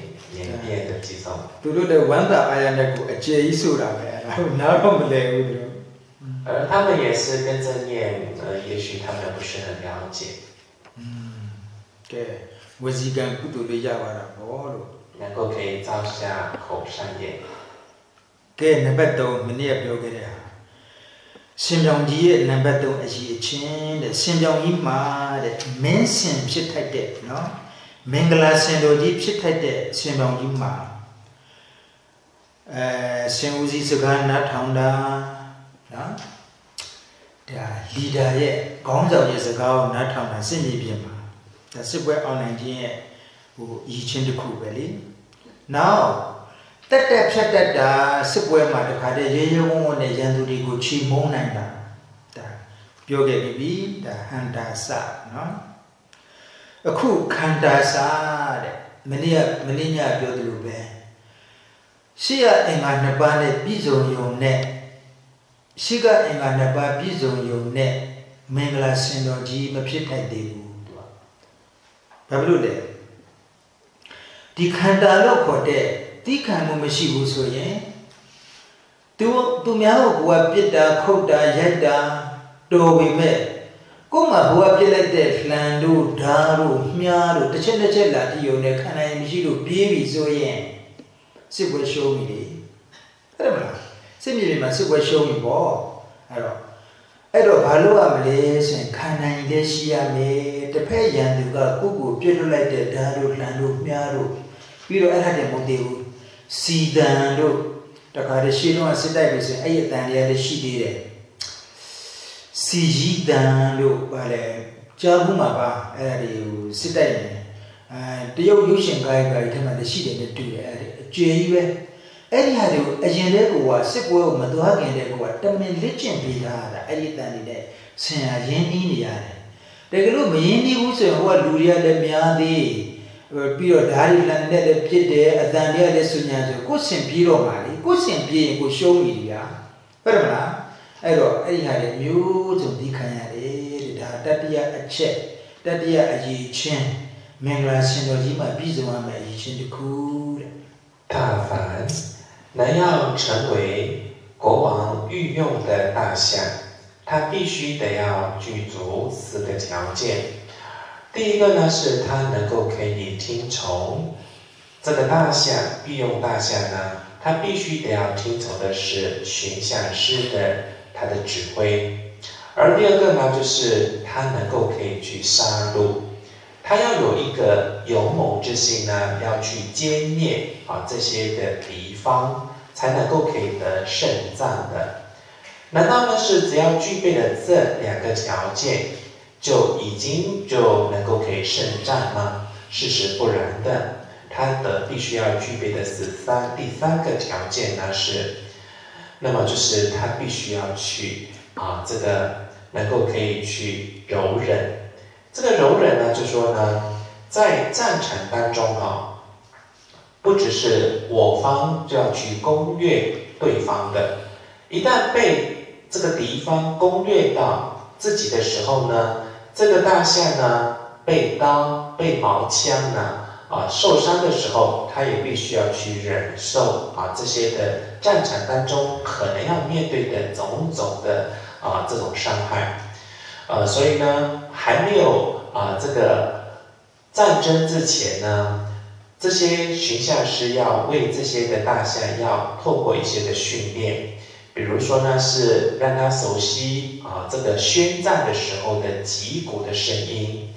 S2: 的几种。
S1: သူတို့လည်းဝမ်းသာအားရတဲ့ကိုအကျေကြီးဆိုတာပဲအဲ့ဒါနားတော့မလဲဘူးသူတို့
S2: 而他们也是跟着念，也许他们不是很了解。
S1: ကဲဝစီကံကုသိုလ်လေးရပါတာပေါ့လို့
S2: 能够可以造下口善业。
S1: ကဲနံပါတ်3မနေ့ကပြောခဲ့တဲ့ဟာရှင်ပြောင်ကြီးရဲ့နံပါတ်3အရေးအချင်းတဲ့ရှင်ပြောင်ကြီးမှာတဲ့မင်းစင်ဖြစ်ထိုက်တဲ့နော်မင်္ဂလာစင်တော်ကြီးဖြစ်ထိုက်တဲ့ရှင်ပြောင်ကြီးမှာရှင်ဦးစီးစကားနားထောင်တာနော်ဒါလီဒါရဲ့ခေါင်းဆောင်ရဲ့စကားကိုနားထောင်တာစစ်မြေပြင်မှာဒါစစ်ပွဲအွန်လိုင်းချင်းရဲ့ဟိုအရေးချင်းတစ်ခုပဲလေနောက်တက်တက်ဖြတ်တက်တာစစ်ပွဲမှာတခါတည်းရေရေဝုန်းဝုန်းနဲ့ရန်သူတွေကိုချီမုန်းနိုင်တာဒါပြောခဲ့ပြီဒါဟန္တာစနော်အခုခန္တာစတဲ့မနေ့ညပြောသလိုပဲရှေ့ကအင်္ဂါနှစ်ပါးနဲ့ပြည့်စုံယုံနဲ့ရှေ့ကအင်္ဂါနှစ်ပါးပြည့်စုံယုံနဲ့မင်္ဂလာစင်တော်ကြီးမဖြစ်ထိုက်သေးဘူးသူကဘာလို့လဲဒီခန္တာလို့ခေါ်တဲ့တိခံမှုမရှိဘူးဆိုရင်သူများကိုဘဝပြစ်တာခုတ်တာရိုက်တာတော်ပေမဲ့ကိုယ်မှာဘဝပြစ်လိုက်တဲ့လှန်တို့ဓာတို့မြားတို့တစ်ချက်တစ်ချက်လာတိယုံနဲ့ခံနိုင်မရှိလို့ပြေးပြီဆိုရင်စစ်ပွဲရှုံးပြီလေအဲ့ဒါမလားစစ်မြေပြင်မှာစစ်ပွဲရှုံးပြီပေါ့အဲ့တော့ဘာလို့ရမလဲဆိုရင်ခံနိုင်လေရှိရမယ်တစ်ဖက်ရန်သူကကိုယ့်ကိုပြစ်လွတ်လိုက်တဲ့ဓာတို့လှန်တို့မြားတို့ပြီးတော့အဲ့ဒါတည်းမဟုတ်သေးဘူးစီတန်တို့တခါတည်းရှေ့တော့စစ်တိုက်ပြီဆိုရင်အဲ့ဒီအတန်တွေကလည်းရှိသေးတယ်စီကြီးတန်တို့ဗါလဲကြားဘူးမှာပါအဲ့ဒါတွေကိုစစ်တိုက်နေတရုတ်ရုပ်ရှင်ကားထဲမှာလည်းရှိတယ်နဲ့တူတယ်အဲ့ဒါအကျွေကြီးပဲအဲ့ဒီဟာတွေကိုအရင်တည်းကစစ်ပွဲကိုမသွားခင်တည်းကတမင်လက်ကျင့်ပေးထားတာအဲ့ဒီအတန်တွေနဲ့ဆင်ရရင်းနှီးနေရတယ်တကယ်လို့မရင်းနှီးဘူးဆိုရင်ဟိုကလူတွေကလည်းများသေးပြီးတော့ဓာရီလန်နဲ့လည်းပြစ်တယ်အတန်တွေကလည်းဆူညာဆိုကိုယ်စင်ပြေးတော့မှာလေကိုယ်စင်ပြေးရင်ကိုရှုံးပြီဗျာဟုတ်တယ်မလားအဲ့တော့အဲ့ဒီဟာတွေမျိုးစုံဒီခံရတယ်ဒါတတိယအချက်တတိယအရေးချင်းမင်္ဂလာရှင်တော်ကြီးမှာပြည်စုံရမယ့်အရေးချင်းတစ်ခုတဲ့
S2: 大凡能要成为国王御用的大象，他必须得要具足4个条件。第一个呢，是他能够可以听从这个大象御用大象呢，他必须得要听从的是驯象师的他的指挥。而第二个呢，就是他能够可以去杀戮，他要有一个勇猛之心呢，要去歼灭这些的敌方，才能够可以得胜仗的。难道呢是只要具备了这2个条件？就已经能够可以胜仗吗？事实不然的，他必须要具备的第三个条件呢是，那么就是他必须要去这个能够可以去柔忍。这个柔忍呢，就说呢，在战场当中不只是我方就要去攻略对方的，一旦被这个敌方攻略到自己的时候呢，这个大象呢被刀被矛枪呢受伤的时候，他也必须要去忍受这些的战场当中可能要面对的种种的这种伤害。所以呢，还没有这个战争之前呢，这些驯象师要为这些的大象要透过一些的训练。比如说呢，是让他熟悉这个宣战的时候的击鼓的声音。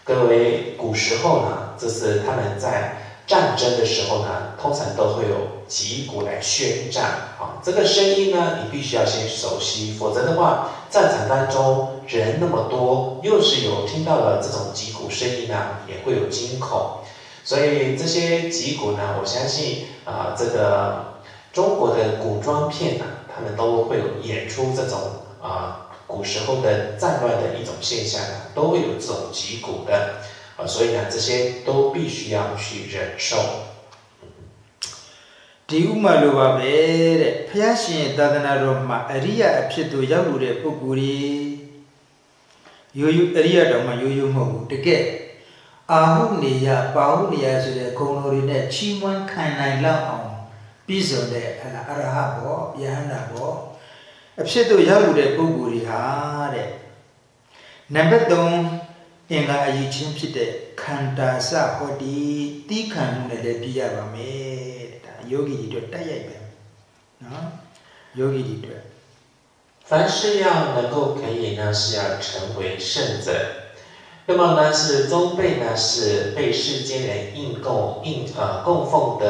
S2: 各位古时候呢，这是他们在战争的时候呢，通常都会有击鼓来宣战这个声音呢，你必须要先熟悉，否则的话，战场当中人那么多，又是有听到了这种击鼓声音呢，也会有惊恐。所以这些击鼓呢，我相信这个中国的古装片呢，他们都会有演出这种古时候的战乱的一种现象呢，都会有这种击鼓的所以呢，这些都必须要去忍受。
S1: ဒီဥမာလိုပါပဲတဲ့ဘုရားရှင်သာသနာတော်မှာအရိယအဖြစ်သို့ရောက်လို့တဲ့ပုဂ္ဂိုလ်ကြီးရိုးရိုးအရိယတော်မှာရိုးရိုးမဟုတ်ဘူးတကယ်အာဟုနေယပါဟုနေယဆိုတဲ့ဂုဏ်တော်တွေနဲ့ချီးမွမ်းခံနိုင်လောက်အောင်ပြည့်စုံတဲ့အရဟဘောယဟန္တာဘောအဖြစ်သို့ရောက်လို့တဲ့ပုဂ္ဂိုလ်တွေဟာတဲ့နံပါတ်3အင်္ဂါအယီချင်းဖြစ်တဲ့ခန္ဓာစဟောတိတိခံမှုနဲ့လည်းပြရပါမယ်ယောဂီတွေအတွက်တိုက်ရိုက်ပဲနော်ယောဂီတွေအတွက်
S2: 凡是要能够可以呢，是要成为圣者。那么呢，是宗辈呢，是被世间人供奉的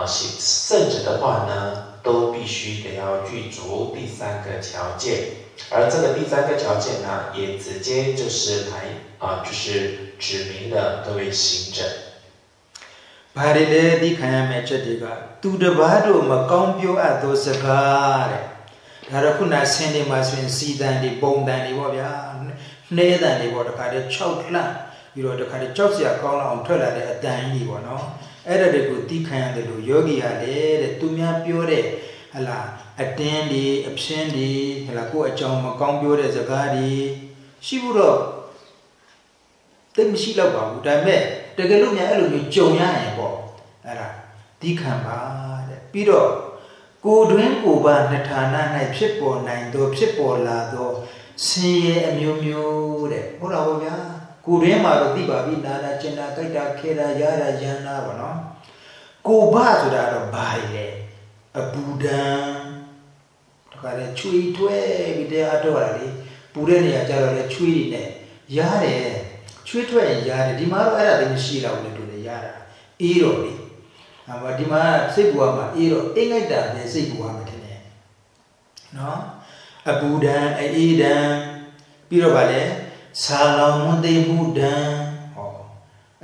S2: 圣者的话呢，都必须得要具足第三个条件。而这个第三个条件呢，也直接就是就是指明了各位行者。
S1: ဘာတွေလဲဒီခံရမယ့်ချက်တွေကသူတစ်ပါးတို့မကောင်းပြောအပ်သောစကားတဲ့ဒါတော့ခုနဆင်းနေမှာဆိုရင်စီတန်တွေပုံတန်တွေပေါ့ဗျာနှဲတန်တွေပေါ့တခါတည်း6လှပြီးတော့တခါတည်းကြောက်စရာကောင်းလောက်အောင်ထွက်လာတဲ့အတန်ကြီးပေါ့နော်အဲ့ဒါတွေကိုတီးခံရတယ်လို့ယောဂီဟာလေတဲ့သူများပြောတဲ့ဟလာအတင်းတွေအဖြင်းတွေဟလာကိုယ့်အကြောင်းမကောင်းပြောတဲ့စကားတွေရှိဘူးတော့တိတ်မရှိတော့ပါဘူးဒါပေမဲ့တကယ်လို့များအဲ့လိုမျိုးကြုံရရင်ပေါ့အဲ့ဒါဒီခံပါတဲ့ပြီးတော့ကိုယ်တွင်ကိုယ်ပါနှစ်ဌာန၌ဖြစ်ပေါ်နိုင်သောဖြစ်ပေါ်လာသောဆင်းရဲအမျိုးမျိုးတဲ့ဟုတ်လားဗျာကိုယ်တွင်မှာတော့သိပါပြီနာတာကျင်တာကြိုက်တာခဲတာရတာရမ်းတာပေါ့နော်ကိုယ်ဘဆိုတာတော့ဘာလဲအပူဒံတခါလေချွေထွဲပြီးတရားတော့တာလေပူတဲ့နေရာကျတော့လေချွေတွေနဲ့ရတယ်ချွေးထွက်ရင်ရတယ်ဒီမှာတော့အဲ့ဒါသိမရှိတော့ဘူးလေတို့လေရတာအေးတော့လေဒီမှာစိတ်ပူမှာအေးတော့အိမ်လိုက်တာပဲစိတ်ပူမှာထင်တယ်နော်အပူဒံအေးဒံပြီးတော့ဗာလေဆာလောင်မွန်သိမှုဒံဟော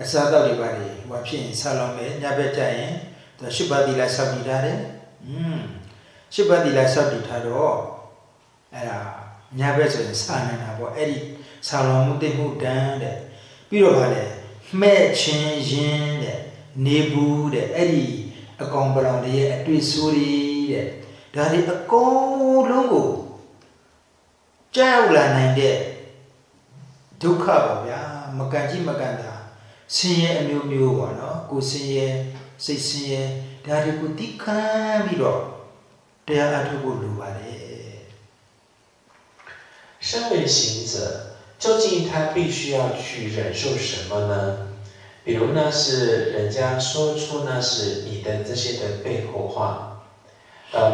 S1: အစားတော့တွေပါလေဟိုဖြစ်ရင်ဆာလောင်မယ်ညဘက်ကျရင်သူရှစ်ပါးသီလစောင့်တည်ထားတယ်ရှစ်ပါးသီလစောင့်တည်ထားတော့အဲ့ဒါညဘက်ဆိုရင်စာနေတာပေါ့အဲ့ဒီဆာလောင်မွန်သိမှုဒံတဲ့ပြီးတော့ဗာလေမဲ့ချင်းရင်တဲ့နေဘူးတဲ့အဲ့ဒီအကောင်ပလောင်တွေရဲ့အတွေ့ဆိုးတွေတဲ့ဒါတွေအကုန်လုံးကိုကြောက်လာနိုင်တဲ့ဒုက္ခပါဗျာမကန်ကြီးမကန်တာဆင်းရဲအမျိုးမျိုးပေါ့နော်ကိုဆင်းရဲစိတ်ဆင်းရဲဒါတွေကိုသိခံပြီးတော့တရားအထုတ်ဖို့လိုပါတယ်
S2: 身为行者究竟他必须要去忍受什么呢？比如呢，是人家说出呢是你的这些的背后话，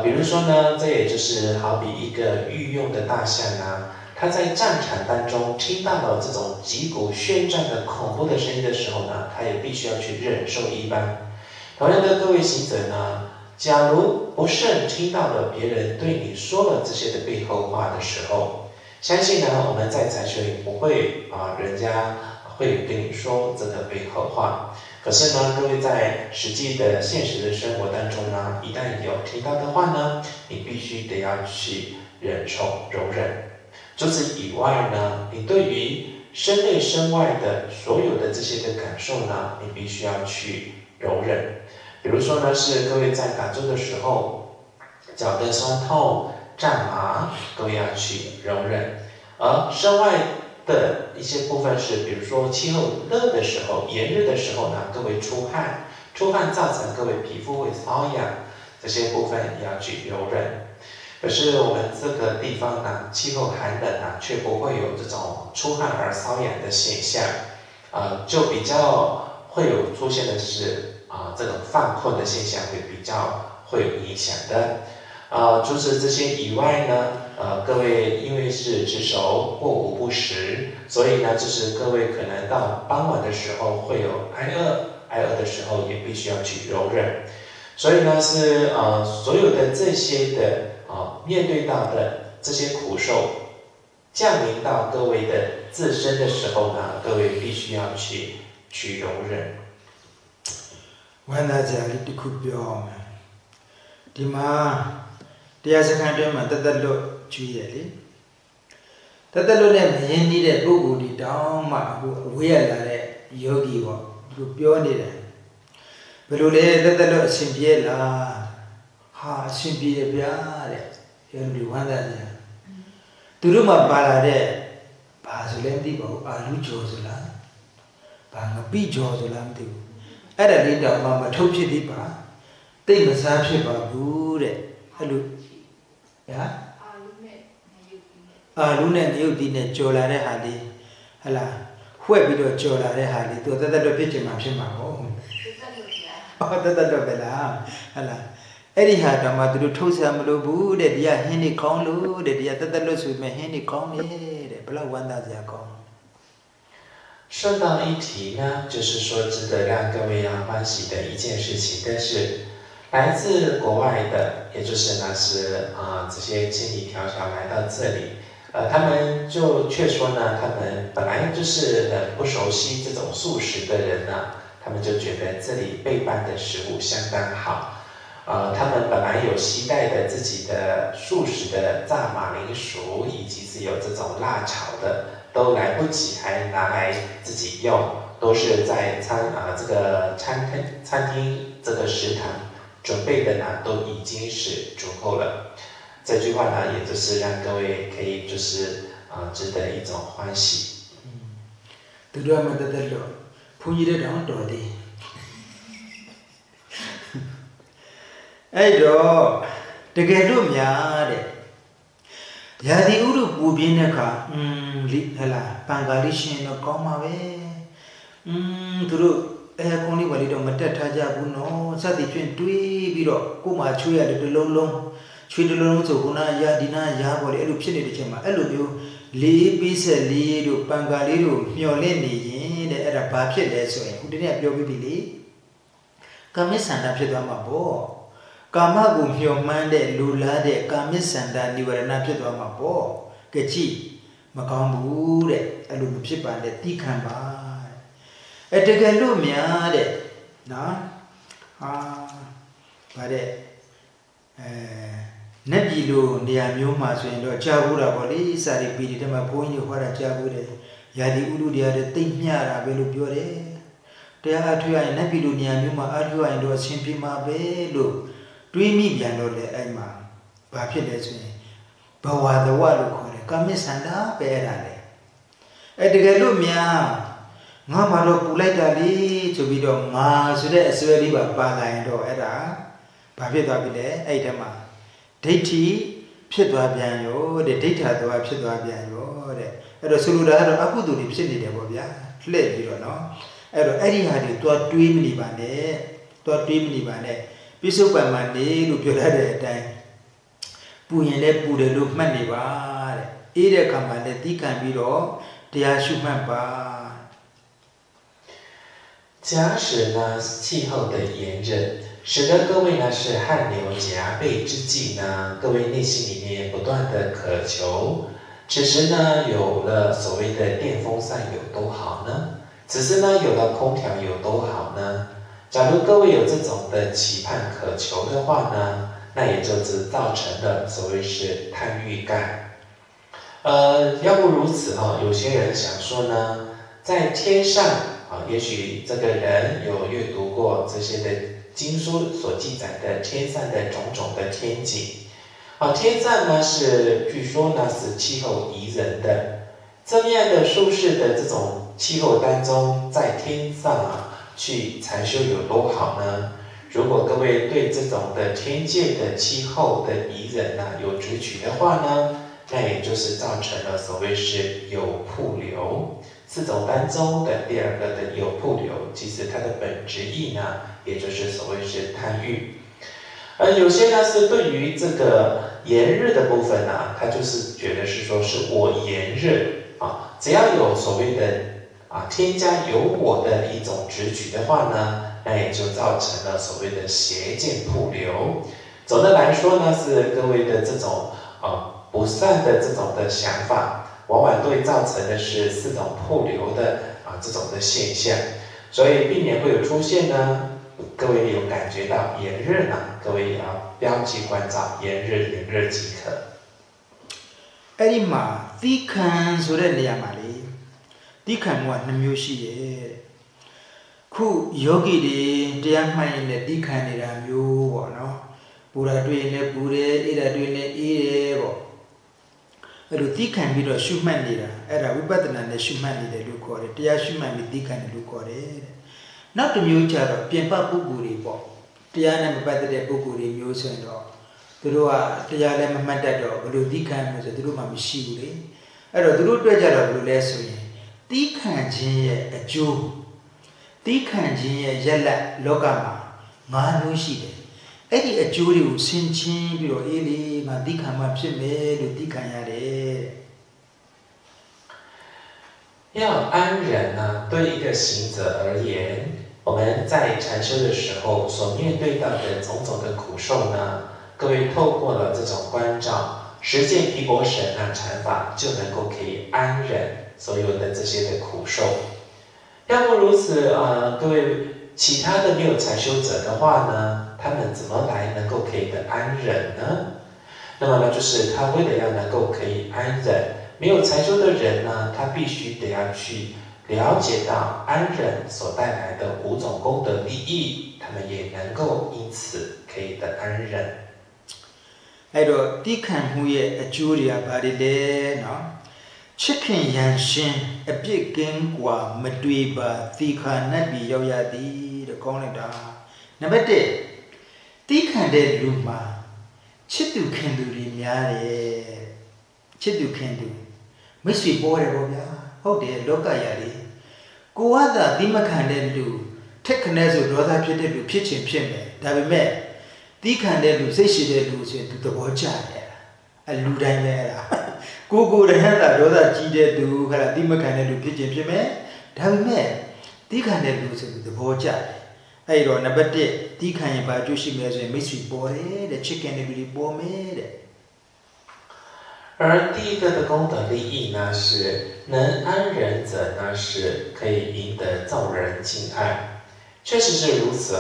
S2: 比如说呢，这也就是好比一个御用的大象啊，他在战场当中听到了这种击鼓宣战的恐怖的声音的时候呢，他也必须要去忍受一般。同样的，各位行者呢，假如不慎听到了别人对你说了这些的背后话的时候，相信呢，我们在禅修也不会人家会跟你说这个背后话。可是呢，各位在实际的现实的生活当中呢，一旦有听到的话呢，你必须得要去忍受、柔忍。除此以外呢，你对于身内身外的所有的这些的感受呢，你必须要去柔忍。比如说呢，是各位在打坐的时候，脚的酸痛、胀麻，各位要去柔忍。而身外的一些部分是，比如说气候热的时候、炎热的时候呢，各位出汗造成各位皮肤会瘙痒，这些部分也要去柔忍。可是我们这个地方呢，气候寒冷啊，却不会有这种出汗而瘙痒的现象，就比较会有出现的是这种犯困的现象会比较会有影响的。除此这些以外呢，各位因为是值守过午不食，所以呢，就是各位可能到傍晚的时候会有挨饿的时候，也必须要去柔忍。所以呢，是所有的这些的面对到的这些苦受，降临到各位的自身的时候呢，各位必须要去容忍。
S1: ဝမ်းသာစရာလေးတစ်ခုပြောအောင်မယ်ဒီမှာတရားစခန်းတွင်မှာတသက်လွတ်ကျွေးရလေတသက်လွတ်နဲ့မရင်းနှီးတဲ့ပုဂ္ဂိုလ်ဒီတောင်းမှအခုအဝေးရလာတဲ့ယောဂီပေါ့သူပြောနေတယ်ဘယ်လိုလဲတသက်လွတ်အရှင်ပြေလားဟာအရှင်ပြေရဗျာတဲ့ယောဂီဝမ်းသာစရာသူတို့မှပါလာတဲ့ဘာဆိုလဲမသိပါဘူးအာလူကျော်ဆိုလားဘာငပိကျော်ဆိုလားမသိဘူးအဲ့ဒါလေးတော့မထုတ်ဖြစ်သေးပါတိတ်မစားဖြစ်ပါဘူးတဲ့အဲ့လိုညာအာလူနဲ့ငရုတ်တီနဲ့ကြော်လာတဲ့ဟာလေးဟလာဝှက်ပြီးတော့ကြော်လာတဲ့ဟာလေးသူတသက်တော့ဖြစ်ချင်မှာဖြစ်မှာပေါ့တသက်တော့ပဲလားဟလာအဲ့ဒီဟာတော့မှသူတို့ထုတ်ဆံမလို့ဘူးတဲ့ဒီကဟင်းနေကောင်းလို့တဲ့ဒီကတသက်လို့ဆိုပေမဲ့ဟင်းနေကောင်းနေတဲ့ဘလောက်ဝမ်းသာစရာကောင်း
S2: 顺道一提呢，就是说值得让各位要欢喜的一件事情，但是来自国外的，也就是呢是这些千里迢迢来到这里，他们就却说呢，他们本来就是不熟悉这种素食的人呢，他们就觉得这里备办的食物相当好，他们本来有携带的自己的素食的炸马铃薯，以及是有这种辣炒的。都来不及，还拿来自己用，都是在这个餐厅这个食堂准备的呢，都已经是足够了。这句话呢，也就是让各位可以就是值得一种欢喜。
S1: သူတို့မှတသက်လို့ဘုန်းကြီးတွေတောင်တော်သေးအဲ့တော့တကယ်လို့များတဲ့ရာသီဥတုပူပြင်းတဲ့အခါဟလာပန်ကာလေးရှင်တော့ကောင်းပါပဲသူတို့ကွန်လေးပါလေးတော့မတက်ထားကြဘူးနော်စသည်ဖြင့်တွေးပြီးတော့ကို့မှာချွေးရတယ်တစ်လုံးလုံးချွေးတစ်လုံးလုံးဆိုခုနရာဒီနာရာပေါ်လေအဲ့လိုဖြစ်နေတဲ့ချိန်မှာအဲ့လိုမျိုးလေးပေးဆက်လေးတို့ပန်ကာလေးတို့မျော်လင့်နေရင်တဲ့အဲ့ဒါဘာဖြစ်လဲဆိုရင်ခုတည်းကပြောပြီးပြီလေကာမိဆန္ဒဖြစ်သွားမှာပေါ့ကာမကိုမျှော်မှန်းတဲ့လူလားတဲ့ကာမိစန္ဒာနိဝရဏဖြစ်သွားမှာပေါ့ကြည့်ကြည့်မကောင်းဘူးတဲ့အဲ့လိုမဖြစ်ပါနဲ့တိခံပါတကယ်လို့များတဲ့နော်ဗါတဲ့နတ်ပြည်လိုနေရာမျိုးမှာဆိုရင်တော့ကြားဘူးတာပေါ့လေစာရီပီဒီတမှာဘုန်းကြီးဟောတာကြားဘူးတယ်ယာဒီဥလူတရားတွေတိတ်မျှတာပဲလို့ပြောတယ်တရားအထွေးရင်နတ်ပြည်လိုနေရာမျိုးမှာအထွေးရင်တော့အရှင်ပြမှာပဲလို့တွေးမိပြန်တော့လေအဲ့မှာဘာဖြစ်လဲဆိုရင်ဘဝသဝလို့ခေါ်တယ်ကာမိစန္ဒာပဲအဲ့ဒါလေတကယ်လို့များငါမှတော့ပူလိုက်တာလေဆိုပြီးတော့ငါဆိုတဲ့အစွဲလေးပါလာရင်တော့အဲ့ဒါဘာဖြစ်သွားပြီလဲအဲ့ဒီမှာဒိဋ္ဌိဖြစ်သွားပြန်ရောတဲ့ဒိဋ္ဌာသွားဖြစ်သွားပြန်ရောတဲ့အဲ့တော့ဆိုလိုတာကတော့အကုသိုလ်တွေဖြစ်နေတယ်ပေါ့ဗျာလှည့်ပြီးတော့နော်အဲ့တော့အဲ့ဒီဟာတွေသွားတွေးမနေပါနဲ့သွားတွေးမနေပါနဲ့ပိစုပန်မနေလို့ပြောရတဲ့အတိုင်းပူရင်လည်းပူတယ်လို့မှတ်နေပါတဲ့အေးတဲ့အခါမှာလည်းတီးခံပြီးတော့တရားရှုမှတ်ပါ
S2: 假使呢气候的炎热，使得各位呢是汗流浃背之际呢，各位内心里面不断的渴求。此时呢，有了所谓的电风扇有多好呢？此时呢，有了空调有多好呢？假如各位有这种的期盼渴求的话呢，那也就是造成了所谓是贪欲感。要不如此有些人想说呢，在天上也许这个人有阅读过这些的经书所记载的天上的种种的天景。天上呢是据说呢是气候宜人的，这么样的舒适的这种气候当中，在天上去禅修有多好呢？如果各位对这种的天界的气候的宜人有执取的话呢，那也就是造成了所谓是有瀑流。四种当中的第二个的有瀑流，其实它的本质义呢，也就是所谓是贪欲。有些呢是对于这个炎热的部分呢，他就是觉得是说是我炎热只要有所谓的添加有我的一种执取的话呢，那也就造成了所谓的邪见瀑流。总的来说呢，是各位的这种不善的这种的想法。往往对造成的是4种瀑流的这种的现象，所以避免会有出现呢。各位有感觉到炎热呢？各位也要标记关照炎热即可。
S1: အဲ့ဒီမှာသီးခံဆိုတဲ့နေရာမှာလေသီးခံက2မျိုးရှိတယ်ခုယောဂီတွေတရားမှတ်ရင်လည်းသီးခံနေတာမျိုးပေါ့နော်ပူရာတွေ့ရင်လည်းပူတယ်အေးတာတွေ့ရင်လည်းအေးတယ်ပေါ့အဲ့လိုသီးခံပြီးတော့ရှုမှတ်နေတာအဲ့ဒါဝိပဿနာနဲ့ရှုမှတ်နေတယ်လို့ခေါ်တယ်တရားရှုမှတ်ပြီးသီးခံတယ်လို့ခေါ်တယ်နောက်တစ်မျိုးကျတော့ပြင်ပပုဂ္ဂိုလ်တွေပေါ့တရားနဲ့မပတ်သက်တဲ့ပုဂ္ဂိုလ်တွေမျိုးဆိုရင်တော့သူတို့ကတရားလည်းမမှတ်တတ်တော့ဘယ်လိုသီးခံမလို့ဆိုသူတို့မှမရှိဘူးလေအဲ့တော့သူတို့တွေ့ကြတော့ဘယ်လိုလဲဆိုရင်သီးခံခြင်းရဲ့အကျိုးသီးခံခြင်းရဲ့ရက်လက်လောကမှာ5မျိုးရှိတယ်အဲ့ဒီအကျိုးတွေကိုဆင်ခြင်ပြီးတော့အေးလေငါသီးခံမှဖြစ်မယ်လို့သီးခံရတယ်
S2: 要安忍呢，对一个行者而言，我们在禅修的时候所面对到的种种的苦受呢，各位透过了这种关照，实践毗婆舍那禅法，就能够可以安忍所有的这些的苦受。要不如此各位其他的没有禅修者的话呢，他们怎么来能够可以的安忍呢？那么呢，就是他为了要能够可以安忍。没有禅修的人呢，他必须得要去了解到安忍所带来的5种功德利益，他们也能够因此可以的安忍。
S1: အဲ့တော့တိခံမှုရဲ့အကျိုးတွေကဘာတွေလဲနော်ချစ်ခင်ရန်ရှင်အပြစ်ကင်းกว่าမတွေ့ပါသီခာနတ်ပြည်ရောက်ရသည်တဲ့ကောင်းလိုက်တာနံပါတ်1တိခံတဲ့လူမှာချစ်သူခင်သူတွေများတယ်ချစ်သူခင်သူမိတ်ဆွေပေါ်တယ်ပေါ့ဗျာဟုတ်တယ်လောကရာတွေကိုကသာသီမခံတဲ့လူထက်ခနဲ့ဆိုဒေါသဖြစ်တဲ့လူဖြစ်ချင်းဖြစ်မယ်ဒါပေမဲ့သီခံတဲ့လူစိတ်ရှိတဲ့လူဆိုရင်သူသဘောကျတယ်အလူတိုင်းပဲအဲ့ဒါကိုရဟန္တာဒေါသကြီးတဲ့သူခါသီမခံတဲ့လူဖြစ်ချင်းဖြစ်မယ်ဒါပေမဲ့သီခံတဲ့လူဆိုသူသဘောကျတယ်အဲ့တော့နံပါတ်1သီခံရင်ဘာအကျိုးရှိမလဲဆိုရင်မိတ်ဆွေပေါ်တယ်တဲ့ချစ်ခင်တဲ့လူတွေပေါ်မယ်တဲ့
S2: 而第一个的功德利益呢，是能安忍者呢，是可以赢得造人敬爱。确实是如此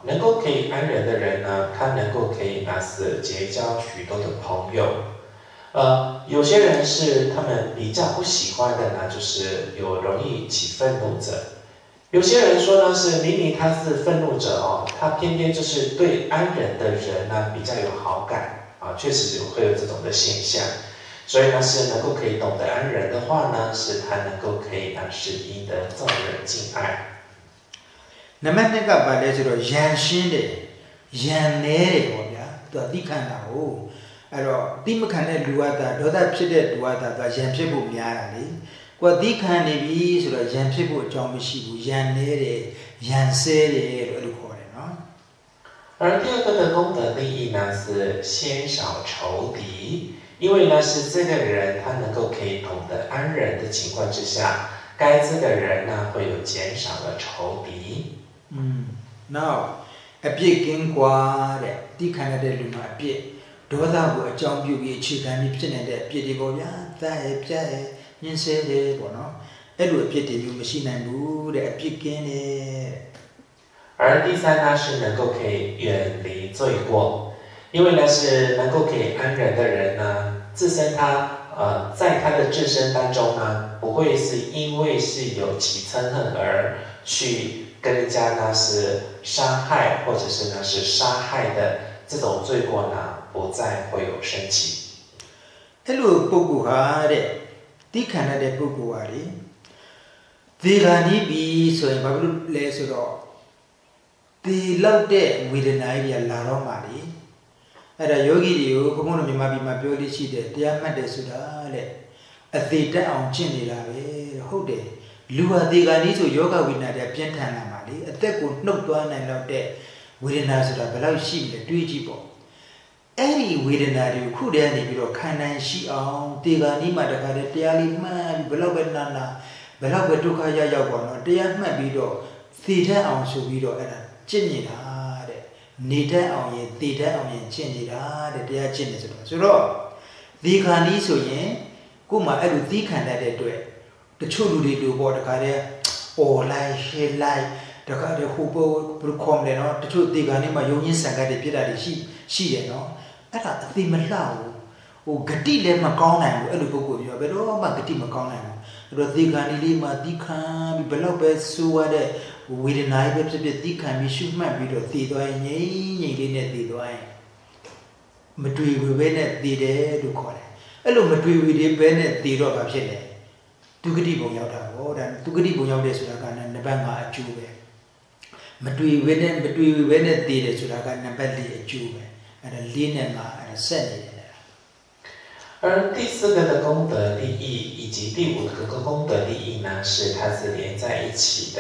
S2: 能够可以安忍的人呢，他能够可以是结交许多的朋友。有些人是他们比较不喜欢的呢，就是有容易起愤怒者。有些人说呢，是明明他是愤怒者他偏偏就是对安忍的人呢比较有好感确实会有这种的现象。所以呢，是能够可以懂得安忍的话呢，是他能够可以是赢得众人敬爱。
S1: နံပါတ်2ကဘာလဲဆိုတော့ရန်ရှင်းတယ်ရန်နေတယ်ပေါ့ဗျာသူကသီခံတာဟုတ်အဲ့တော့သီမခံတဲ့လူကသာဒေါသဖြစ်တဲ့လူကသာသူရန်ဖြစ်ဖို့များတာလေကိုယ်သီခံနေပြီဆိုတော့ရန်ဖြစ်ဖို့အကြောင်းမရှိဘူးရန်နေတယ်ရန်ဆဲတယ်လို့အဲ့လိုခေါ်တယ်နော်
S2: 而第二个的功德利益呢，是鲜少仇敌。因为呢，是这个人他能够可以懂得安忍的情况之下，该这个人呢会有减少了仇敌。
S1: နောက်အပြစ်ကင်းกว่าတဲ့တိခံရတဲ့လူမှာအပြစ်ဒေါသကိုအကြောင်းပြုပြီးအခြေခံပြီးဖြစ်နေတဲ့အပြစ်တွေပေါ့ဗျာတတ်ရဲ့ပြတ်ရဲ့ညှင်းဆဲတယ်ပေါ့နော်အဲ့လိုအပြစ်တွေမျိုးမရှိနိုင်ဘူးတဲ့အပြစ်ကင်းတယ်
S2: 而第三呢是能够可以远离罪过。因为呢，是能够可以安忍的人呢，自身他在他的自身当中呢，不会是因为是有起嗔恨而去跟人家呢是伤害，或者是呢是杀害的这种罪过呢，不再会有升起。
S1: အဲ့လိုပုဂ္ဂိုလ်ဟာတဲ့တိခံရတဲ့ပုဂ္ဂိုလ်ဟာလေဒီကနီးပြီဆိုရင်ဘာလို့လဲဆိုတော့ဒီလောက်တဲ့ဝေဒနာကြီးလာတော့မှလေအဲ့ဒါယောဂီတွေကိုဘုန်းဘုန်းတို့မြန်မာပြည်မှာပြောလို့ရှိတယ်တရားမှတ်တယ်ဆိုတာတဲ့အသေးတက်အောင်ကျင့်နေတာပဲဟုတ်တယ်လူဟာဒီကနေ့ဆိုယောဂဝိနာတဲ့ပြင်းထန်လာမှာလေအသက်ကိုနှုတ်သွားနိုင်တော့တဲ့ဝေဒနာဆိုတာဘယ်လောက်ရှိမလဲတွေးကြည့်ပေါ့အဲ့ဒီဝေဒနာတွေကိုခုတည်းကနေပြီးတော့ခံနိုင်ရှိအောင်ဒီကနေ့မှတခါတည်းတရားလေးမှတ်ပြီးဘယ်လောက်ပဲနာနာဘယ်လောက်ပဲဒုက္ခရောက်ပေါ့နော်တရားမှတ်ပြီးတော့သိတတ်အောင်ဆိုပြီးတော့အဲ့ဒါကျင့်နေတာနေတတ်အောင်ရင်သိတတ်အောင်ရင်ကျင့်နေတာတဲ့တရားကျင့်နေဆိုတော့ဒီခါနီးဆိုရင် ကိုမှအဲ့လိုသီးခံတတ်တဲ့အတွက်တချို့လူတွေလိုပေါ့တခါတည်းအော်လိုက်ရှေ့လိုက်တခါတည်းဟိုဘောဘယ်ခေါ်မလဲနော်တချို့ဒီကနေ့မှယုံရင်းဆန်ကတ်တွေဖြစ်တာတွေရှိတယ်နော်အဲ့ဒါအသိမလှဘူးဟိုဂတိလည်းမကောင်းနိုင်ဘူးအဲ့လိုပုဂ္ဂိုလ်ပြောဘယ်တော့မှဂတိမကောင်းနိုင်ဘူးအဲ့တော့ဒီကနေ့လေးမှဒီခံပြီးဘယ်တော့ပဲဆိုရတဲ့ဝေဒနာပဲဖြစ်ဖြစ်ဒီခံပြီးရှုမှတ်ပြီးတော့တည်သွားရင်ငြိမ်လေးနဲ့တည်သွားရင်မတွေ့ဘူးပဲနဲ့တည်တယ်လို့ခေါ်တယ်အဲ့လိုမတွေ့ဘူးတွေပဲနဲ့တည်တော့ဘာဖြစ်လဲဒုက္ခတိပုံရောက်တာဟောဒါဒုက္ခတိပုံရောက်တယ်ဆိုတာကနံပါတ်5အကျိုးပဲမတွေ့ဘူးပဲနဲ့တည်တယ်ဆိုတာကနံပါတ်4အကျိုးပဲအဲ့ဒါ4နဲ့5အဲ့ဒါဆက်နေတယ်
S2: 而第4个的功德利益以及第5个功德利益呢，是它是连在一起的。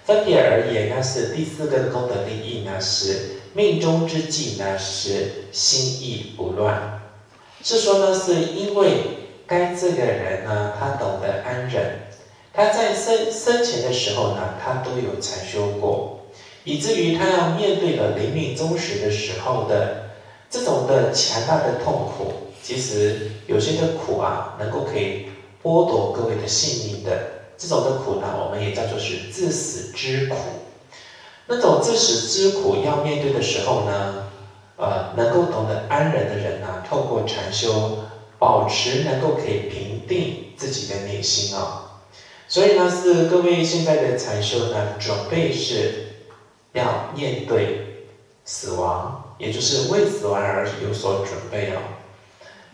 S2: 分别而言呢，是第4个的功德利益呢，是命中之际呢，是心意不乱。是说呢，是因为该这个人呢，他懂得安忍，他在生前的时候呢，他都有禅修过，以至于他要面对了临命终时的时候的这种的强大的痛苦。其实有些的苦啊，能够可以剥夺各位的性命的，这种的苦呢，我们也叫做是自死之苦。那种自死之苦要面对的时候呢，能够懂得安忍的人呢，透过禅修，保持能够可以平定自己的内心啊。所以呢，是各位现在的禅修呢，准备是要面对死亡，也就是为死亡而有所准备啊。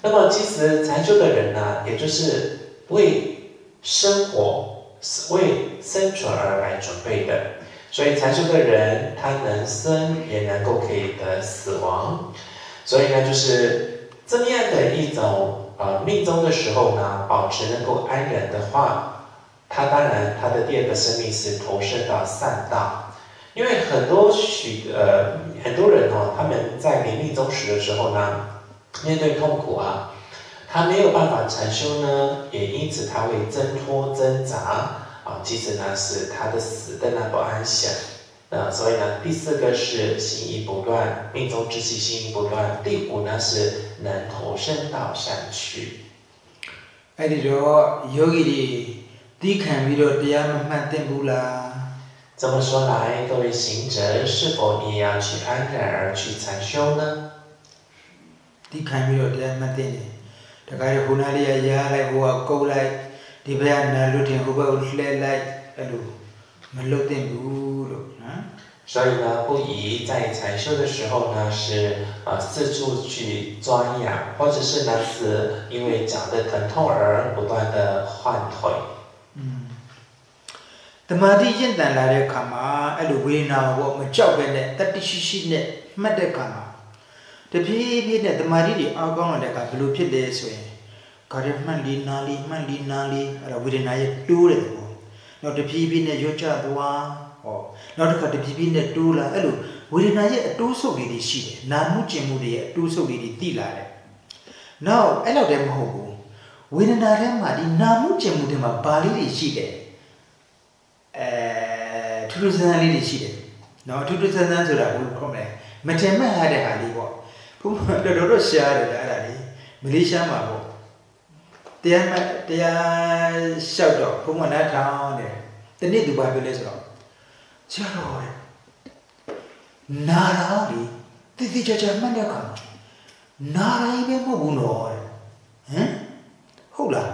S2: 那么其实禅修的人呢，也就是为生活、为生存而来准备的。所以禅修的人，他能生也能够可以得死亡。所以呢，就是这么样的一种命中的时候呢，保持能够安忍的话，他当然他的第2个生命是投射到善道。因为很多人哦，他们在临命终时的时候呢，面对痛苦啊，他没有办法禅修呢，也因此他会挣脱挣扎啊。其实呢，是他的死的那不安详。所以呢，第4个是心意不乱，命中之际心意不乱。第5呢是能投身到善趣。
S1: အဲ့ဒီတော့ယောဂီတွေတီးခံပြီးတော့တရားမမှတ်သင့်ဘူးလား
S2: 这么说来，各位行者，是否你也要去安忍而去禅修呢？
S1: တီးခံပြီးတော့တရားမှတ်သင့်တယ်တခါလေခုနလေးရရားလိုက်ဟိုကကုတ်လိုက်ဒီဘက်ကနာလွတ်တင်ဟိုဘက်ကိုလှဲလိုက်အဲ့လိုမလုပ်သင့်ဘူးလို့နော်
S2: 所以呢，不宜在禅修的时候呢，是四处去抓痒，或者是呢，是因为脚的疼痛而不断的换腿。
S1: တမာတိရင့်တန်လာတဲ့ခါမှာအဲ့လိုဝေဒနာကိုမကြောက်ပဲနဲ့တတိရှိရှိနဲ့မှတ်တဲ့ခါမှာတပြေးပြေးနဲ့တမာတိတွေအောက်ကောင်းလာတဲ့အခါဘယ်လိုဖြစ်လဲဆိုရင်ခါရမှန်လီနာလီမှန်လီနာလီအဲ့ဒါဝေဒနာရဲ့တိုးတယ်ပေါ့နောက်တပြေးပြေးနဲ့ရွတ်ချသွားဟောနောက်တစ်ခါတပြေးပြေးနဲ့တိုးလာအဲ့လိုဝေဒနာရဲ့အတိုးဆုပ်လေးတွေရှိတယ်နာမှုကျင်မှုတွေရဲ့အတိုးဆုပ်လေးတွေတိလာတယ်နောက်အဲ့လောက်တည်းမဟုတ်ဘူးဝေဒနာထဲမှာဒီနာမှုကျင်မှုတွေမှာဘာလေးတွေရှိတယ်ထူးထူးဆန်းဆန်းလေးတွေရှိတယ်နော်ထူးထူးဆန်းဆန်းဆိုတာဘယ်လိုခေါ်မလဲမထင်မှတ်ရတဲ့ဟာလေးပေါ့ဘုရားတော်ရှားတယ်အဲ့ဒါလေးမလေးရှားမှာပေါ့တရားလျှောက်တော့ဘုရားနားထောင်တယ်တနေ့သူဘာပြောလဲဆိုတော့ဆရာတော်တဲ့နာရာလေးတိတိကျကျမှတ်တဲ့အခါနာရာကြီးပဲမဟုတ်ဘူးနော်တဲ့ဟမ်ဟုတ်လား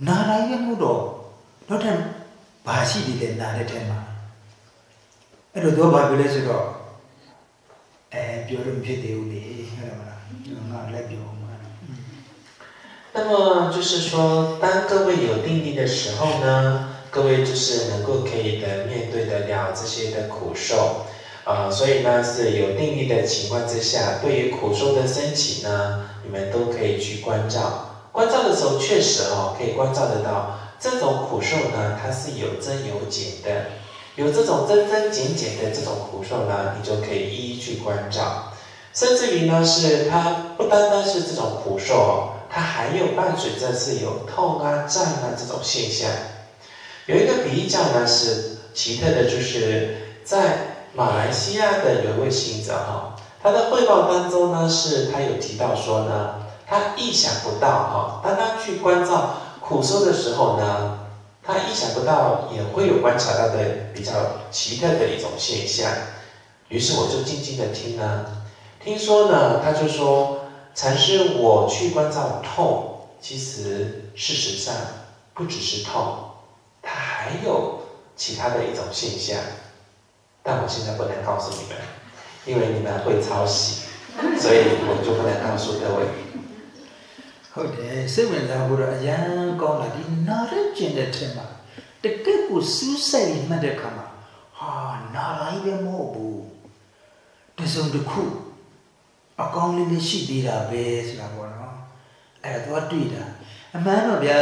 S1: နာရာကြီးပဲမဟုတ်တော့တော့တဲ့ဘာရှိဒီလဲနာတဲ့ထဲမှာအဲ့တော့ဘာပြောလဲဆိုတော့ပြောလို့မဖြစ်သေးဘူးလေဟုတ်တယ်မလားငါလည်းပြောမှာ
S2: 那么就是说，当各位有定力的时候呢，各位就是能够可以的面对得了这些的苦受，所以呢是有定力的情况之下，对于苦受的升起呢，你们都可以去关照。关照的时候，确实可以关照得到这种苦受呢，它是有增有减的。有这种增增减减的这种苦受呢，你就可以一一去关照。甚至于呢，是它不单单是这种苦受它还有伴随着是有痛啊、胀啊这种现象。有一个比较呢是奇特的，就是在马来西亚的有一位行者他的汇报当中呢是他有提到说呢，他意想不到哈，当他去关照苦修的时候呢，他意想不到也会有观察到的比较奇特的一种现象。于是我就静静的听呢，听说呢，他就说，禅师，我去关照痛，其实事实上不只是痛，它还有其他的一种现象，但我现在不能告诉你们，因为你们会抄袭，所以我就不能告訴各位。
S1: ဟုတ်တယ်စိတ်ဝင်စားဖို့တော့အရန်ကောင်းတာဒီနာရကျင်တဲ့ထက်မှာတကယ့်ကိုစူးစိုက်ပြီးမှတ်တဲ့အခါမှာဟာနာတိုင်းပဲမဟုတ်ဘူးတစုံတစ်ခုအကောင်းလေးလေးရှိသေးတာပဲဆိုတာပေါ့နော်အဲ့ဒါတော့တွေ့တာအမှန်တော့ဗျာ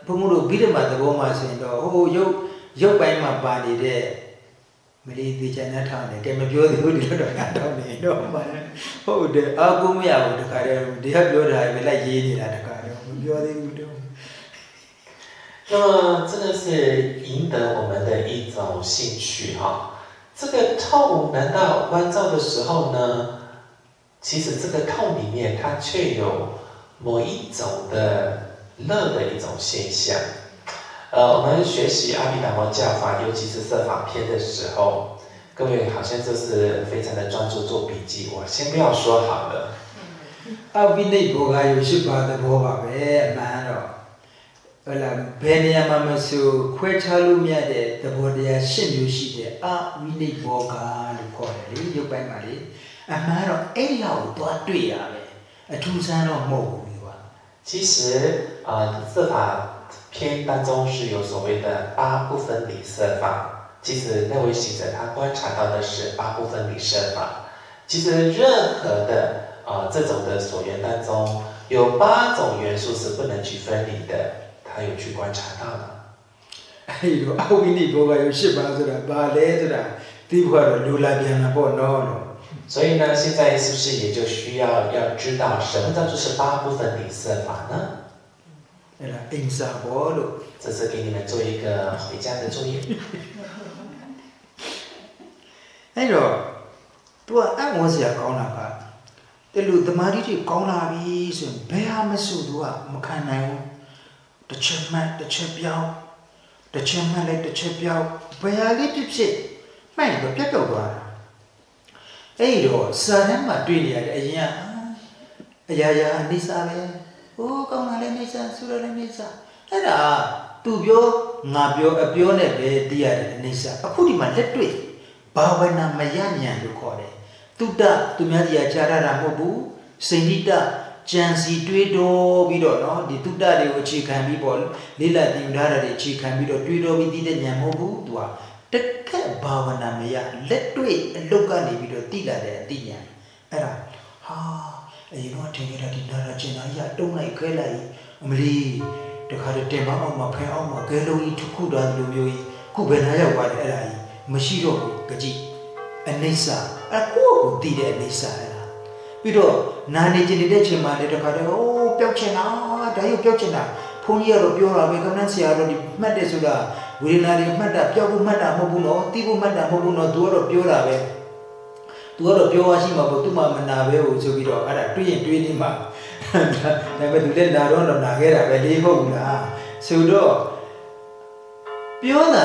S1: ဘုံတို့ပြီးတယ်မှာသဘောမှဆိုရင်တော့ဟိုရုပ်ပိုင်းမှာပါနေတဲ့မလေးသေးချင်တဲ့ထားတယ်ကဲမပြောသေးဘူးဒီလိုတော့ငါတော့နေတော့မှဟုတ်တယ်အာကိုမရဘူးတခါတည်းဒီကပြောတာပဲလိုက်ရေးနေတာတခါတော့မပြောသေးဘူးတော့
S2: 那么真的是赢得我们的一种兴趣哈。这个痛难道关照的时候呢，其实这个痛里面它却有某一种的乐的一种现象。我们学习阿毗达摩教法，尤其是摄法篇的时候，各位好像就是非常的专注做笔记。我先不要说好了。
S1: 阿毗内ဘောက有ရှိပါတဲ့ဘောပါပဲအမှန်တော့ဟုတ်လားဘယ်နေရာမှာမဆိုခွဲခြားလို့မရတဲ့သဘောတရား၈မျိုးရှိတယ်အာဝိနိဘောကလို့ခေါ်တယ်လေရုပ်ပိုင်းမှာလေအမှန်တော့အဲ့လောက်ကိုသွားတွေ့ရပဲအထူးဆန်းတော့မဟုတ်ဘူးကွာ
S2: 其实摄法篇当中是有所谓的八不分离摄法，其实那位行者他观察到的是八不分离摄法。其实任何的这种的所缘当中，有8种元素是不能去分离的，他有去观察到了。
S1: အဲ့လိုအဝိနိဘောက有8ပါးဆိုတာဘာလဲဆိုတာသိဖို့ကတော့လိုလာပြန်တာပေါ့နော်လို့
S2: 所以呢，现在是不是也就需要知道什么叫做是八不分离摄法呢？
S1: အဲ့ဒါအင်စာဘောလို့
S2: 这是给你们做一个回家的作业。
S1: အဲ့တော့သူကအံ့ဩစရာကောင်းတာကတလူသမာဓိတွေကောင်းလာပြီဆိုရင်ဘယ်ဟာမဆိုသူကမခံနိုင်ဘူးတစ်ချက်မှတ်တစ်ချက်ပြောင်းတစ်ချက်မှတ်လိုက်တစ်ချက်ပြောင်းဘယ်ဟာလေးဖြစ်မှန်တော့ပြတ်ပြောက်သွားတာအဲ့တော့စာထဲမှာတွေ့နေရတဲ့အရင်ကအရာရာအိစာပဲဟိုးကောင်းတာလည်းအိစာဆူတော့လည်းအိစာအဲ့ဒါသူပြောငါပြောအပြောနဲ့ပဲသိရတယ်အိစာအခုဒီမှာလက်တွေ့ဘာဝနာမရညံလို့ခေါ်တယ်တုတ္တသူများကြီးကြားရတာမဟုတ်ဘူးစိန္ဒိတကြံစီတွေးတော်ပြီးတော့เนาะဒီတုတ္တတွေကိုအခြေခံပြီးပေါ့လေးလာတင်ထားတာတွေအခြေခံပြီးတော့တွေးတော်ပြီးသိတဲ့ဉာဏ်မဟုတ်ဘူးသူကတက္ကဘာဝနာမရလက်တွေ့အလုတ်ကနေပြီးတော့သိလာတဲ့အသိဉာဏ်အဲ့ဒါဟာအရင်ကထင်ခဲ့တာဒီနာရာကျင်နာကြီးတုံးလိုက်ခဲလိုက်အမလီတခါတည်းတင်မအောင်မဖဲအောင်မကဲလုံးကြီးတစ်ခုတည်းလိုမျိုးကြီးခုဘယ်နာရောက်သွားတယ်အဲ့ဒါကြီးမရှိတော့ဘူးကြည့်အနေစာအခုကိုတည်တဲ့အနေစာအဲ့ဒါပြီးတော့နာနေကျင်နေတဲ့ချိန်မှာလည်းတခါတည်းအိုးပျောက်ချင်တာဒါရုပ်ပျောက်ချင်တာဘုန်းကြီးကတော့ပြောတာပဲကမ္ဘာဆရာတော်ဒီမှတ်တယ်ဆိုတာဝေဒနာတွေမှတ်တာပျောက်ဖို့မှတ်တာမဟုတ်ဘူးနော်တီးဖို့မှတ်တာမဟုတ်ဘူးနော်သူကတော့ပြောတာပဲသူကတော့ပြောရရှိမှာပေါ့သူမှမနာပဲဟုတ်ဆိုပြီးတော့အဲ့ဒါတွေးရင်တွေးနေမှာဒါပေမဲ့သူလည်းနာတော့နာခဲ့တာပဲလေးဟုတ်ဘူးလားဆိုတော့ပြောတာ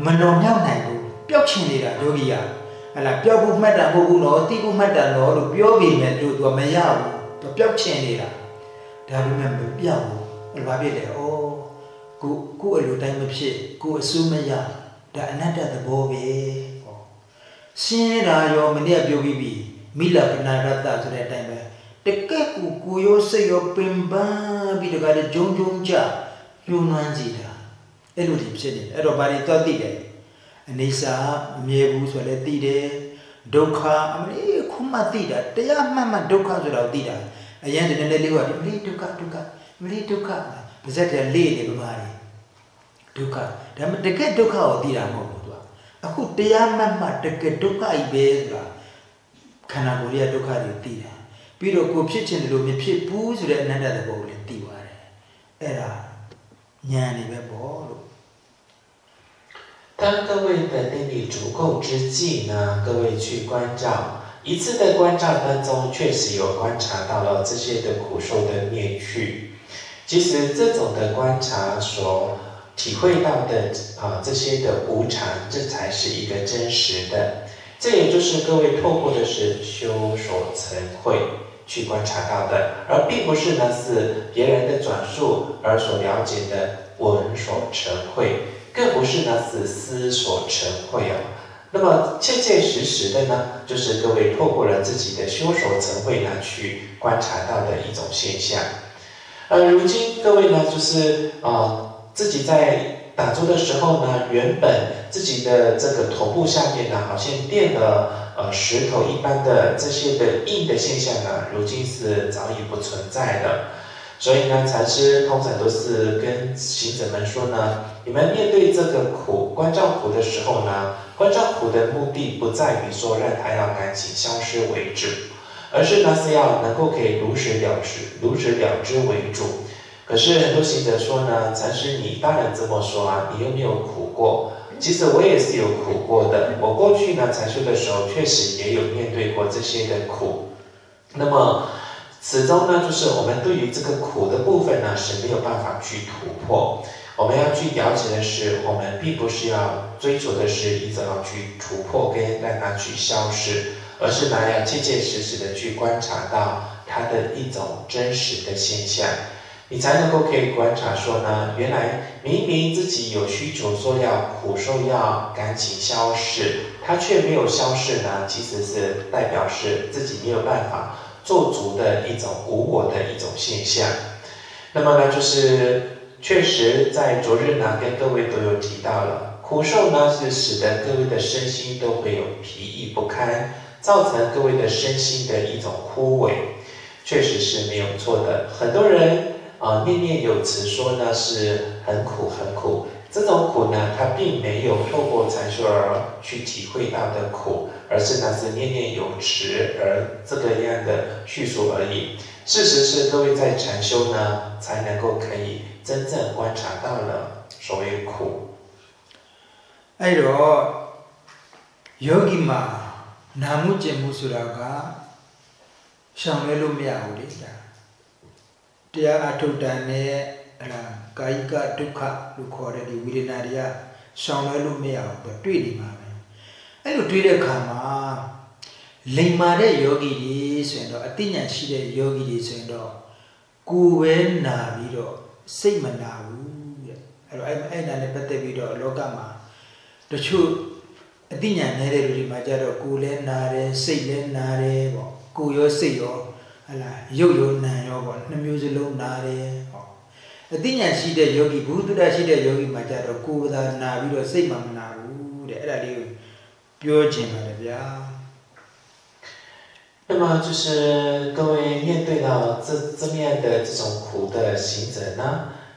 S1: မနှောင်မြောက်နိုင်ဘူးပျောက်ချင်နေတာယောဂီကဟလာပျောက်ဖို့မှတ်တာမဟုတ်ဘူးနော်တီးဖို့မှတ်တာနော်လို့ပြောပြီးမြဲသူကမရဘူးသူပျောက်ချင်နေတာဒါပေမဲ့မပြောက်ဘူးအဲ့ဘာဖြစ်လဲဩကိုအလိုတိုင်းမဖြစ်ကိုအစိုးမရဒါအနတ္တသဘောပဲဟောရှင်းတာရောမနေ့ပြောပြီးပြီမိလပနာရတ္တဆိုတဲ့အတိုင်းပဲတကယ့်ကိုရောစိတ်ရောပင်ပန်းပြီးတကယ်ဂျုံကြညှိုးနှွမ်းစီတာအဲ့လိုဒီဖြစ်နေတယ်အဲ့တော့ဘာတွေသွားသိတယ်အနေစာမမြဲဘူးဆိုလည်းသိတယ်ဒုက္ခအမလေးခုမှသိတာတရားမှန်ဒုက္ခဆိုတော့သိတာအရင်တည်းလေးကဒီမလေးဒုက္ခမလေးဒုက္ခပါဇက်တယ်လေးနေပါလေဒုက္ခဒါမှတကယ်ဒုက္ခကိုသိတာမဟုတ်ဘူးသူကအခုတရားမှန်တကယ်ဒုက္ခကြီးပဲဆိုတာခန္ဓာကိုယ်ရဲ့ဒုက္ခတွေသိတာပြီးတော့ကိုဖြစ်ချင်တယ်လို့မဖြစ်ဘူးဆိုတဲ့အနတ္တသဘောကိုလည်းသိပါတယ်အဲ့ဒါဉာဏ်နေပဲပေါ့လို့
S2: 当各位的定力足够之际呢，各位去关照一次的观照当中，确实有观察到了这些的苦受的灭去。其实这种的观察所体会到的这些的无常，这才是一个真实的。这也就是各位透过的是修所成慧去观察到的，而并不是呢是别人的转述而所了解的闻所成慧，更不是呢是思所成慧哦。那么切切实实的呢，就是各位透过了自己的修所成慧呢，去观察到的一种现象。如今各位呢，就是自己在打坐的时候呢，原本自己的这个头部下面呢，好像垫了石头一般的这些的硬的现象呢，如今是早已不存在了。所以呢，禅师通常都是跟行者们说呢，你们面对这个苦，观照苦的时候呢，观照苦的目的不在于说让它要赶紧消失为主，而是呢是要能够可以如实了之为主。可是很多行者说呢，禅师你当然这么说啊，你又没有苦过。其实我也是有苦过的，我过去呢禅修的时候，确实也有面对过这些的苦。那么始终呢，就是我们对于这个苦的部分呢是没有办法去突破。我们要去了解的是，我们并不是要追求的是一直要去突破跟让它去消失，而是呢要切切实实的去观察到它的一种真实的现象，你才能够可以观察说呢，原来明明自己有需求说要苦受要赶紧消逝，它却没有消逝呢，其实是代表是自己没有办法做足的一种无我的一种现象。那么呢，就是确实在昨日呢，跟各位都有提到了，苦受呢是使得各位的身心都会有疲役不堪，造成各位的身心的一种枯萎，确实是没有错的。很多人念念有词说呢是很苦很苦，这种苦呢，它并没有透过禅修而去体会到的苦，而是呢是念念有词而这个样的叙述而已。事实是各位在禅修呢，才能够可以真正观察到了所谓苦。
S1: အဲ့တော့ယောဂီမှာနာမှုကျင်မှုဆိုတာကရှောင်လွဲလို့မရဘူးလေတရားအထုတ်တန်နဲ့ကာယကဒုက္ခလို့ခေါ်တဲ့ဒီဝေဒနာတွေကရှောင်လွဲလို့မရဘူးတွေ့နေမှာပဲအဲ့လိုတွေ့တဲ့အခါမှာလိမ္မာတဲ့ယောဂီတွေဆိုရင်တော့အသိဉာဏ်ရှိတဲ့ယောဂီတွေဆိုရင်တော့ကိုယ်ပဲနာပြီးတော့စိတ်မနာဘူးတဲ့အဲ့တော့အဲ့နာနဲ့ပတ်သက်ပြီးတော့လောကမှာတချို့အသိဉာဏ်နေတဲ့လူတွေမှာကြတော့ကိုယ်လည်းနာတယ်စိတ်လည်းနာတယ်ပေါ့ကိုယ်ရောစိတ်ရောရုပ်ရောနာရောပေါ့နှစ်မျိုးစလုံးနာတယ်ဟောအသိဉာဏ်ရှိတဲ့ယောဂီဘုဒ္ဓရှိတဲ့ယောဂီမှာကြတော့ကိုယ်သာနာပြီးတော့စိတ်မှမနာဘူးတဲ့အဲ့ဒါလေးကိုပြောချင်ပါတယ်ဗျာ
S2: 那么就是各位面对到这面的这种苦的行者呢，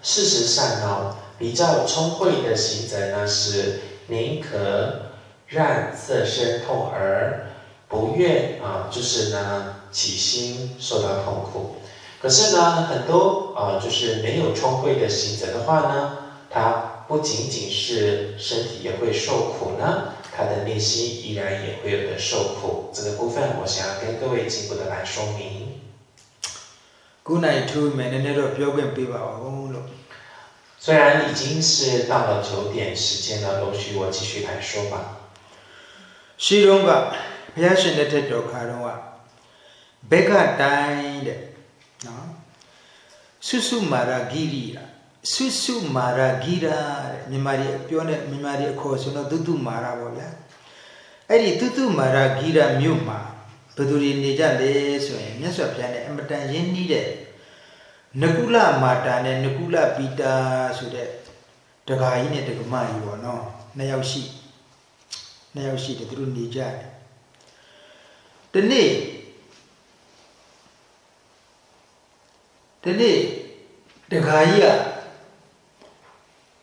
S2: 事实上呢，比较聪慧的行者呢是宁可让色身痛而不愿就是呢起心受到痛苦。可是呢，很多就是没有聪慧的行者的话呢，他不仅仅是身体也会受苦呢。他的内心依然也会有的受苦，这个部分我想要跟各位进一步的来说明。虽然已经是到了9点时间了，容许我继续来说吧。
S1: ရှိတော့ကဘုရားရှင်တဲ့တက်တော်ခါတော့ဘက်ကတိုင်းတဲ့နော်ဆုစုမာရဂိရိဆုစုမာရဂိရာတဲ့မြန်မာတွေပြောနေမြန်မာတွေအခေါ်ဆိုတော့တုတုမာရပေါ့ဗျာအဲ့ဒီတုတုမာရဂိရာမြို့မှာဘယ်သူတွေနေကြလဲဆိုရင်မြတ်စွာဘုရားနဲ့အမတန်ရင်းနှီးတဲ့နကုလမာတာနဲ့နကုလပိတာဆိုတဲ့တက္ကကြီးနဲ့တက္ကမကြီးပေါ့နော်နှစ်ယောက်ရှိတယ်သူတို့နေကြတယ်ဒီနေ့တက္ကကြီးက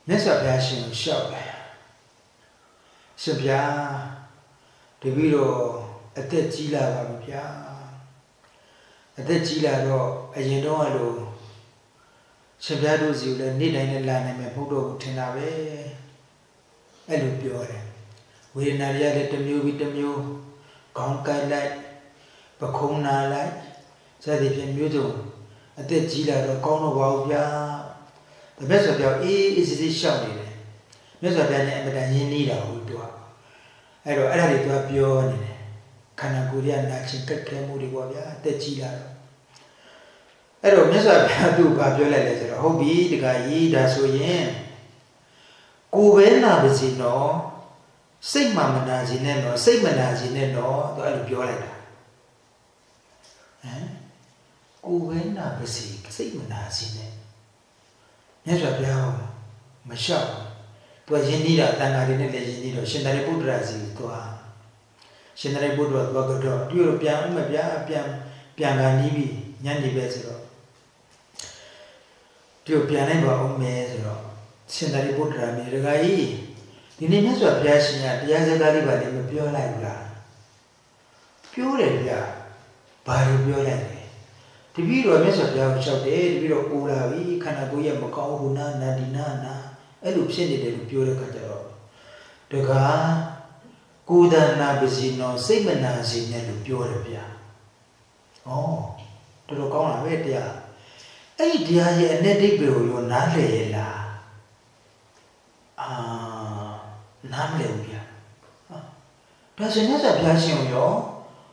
S1: မြတ်စွာဘုရားရှင်ကိုလျှောက်တယ်ရှင်ဗျာတပည့်တော်အသက်ကြီးလာပါပြီဗျာအသက်ကြီးလာတော့အရင်တော့ကလို့ရှင်ဗျာတို့စီကိုလည်းနေ့တိုင်းနဲ့လာနိုင်မယ်မဟုတ်တော့ဘူးထင်တာပဲအဲ့လိုပြောတယ်ဝေဒနာတွေကလည်းတစ်မျိုးပြီးတစ်မျိုးခေါင်းကိုက်လိုက် Bacona like, said if you do a dead Gila or Cono Bia. The best of your is this shouting. Most of them than you need a who do. I don't add it to a pure Canaguria Nachi Camudi Wabia, the Gila. I don't miss a do Babiola letter. Hobby, the guy, that's so yen. Cuvena Vizino, say Mamma Nazino, say Manazino, the Alubiola. Cuvena Vizic, say Manazine. Never blow, Michelle. To a genida than I didn't legend, Shendari Budrazi to her. Shendari Budra, Wagato, European, Pianganibi, Yandi Bezero. To Pianeba Omezero, Shendari Budra, Miragai. The name is a passion at Yazagaliba in the pure life. Pure, Bari Pure. The video of Mr. Dow shouted, the video of Ulavi, Kanagoya Macau, Nadinana, a loop sending the pure cataro. The car, Kuda Nabizino, Semanazin, and the pure pia. Oh, to the corner of it, yeah. A dear, and Neddy Bill, you're not Lela. Namlebia. Does another passion, yo?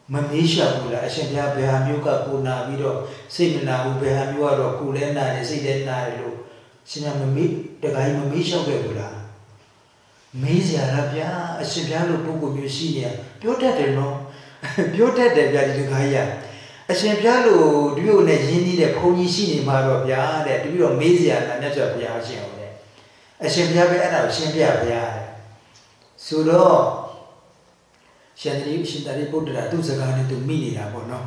S1: Mamisha Kula, Shambia Behamuka Kuna Vido, Simina, Behamua, Kulena, the Sidena, Sinamami, the guy Mamisha Gabula. Mizia Rabia, a Simpiano Pugu Musinia, Piota no, Piota de Gadigaya. A Simpiano, do you need the pony cinema of Yard, that do you Mizia and Natural Piazio? A Simpia Beana, Simpia Bia. Sudo. Shandri, Shindari Buddha, do the garden to Mini Labono,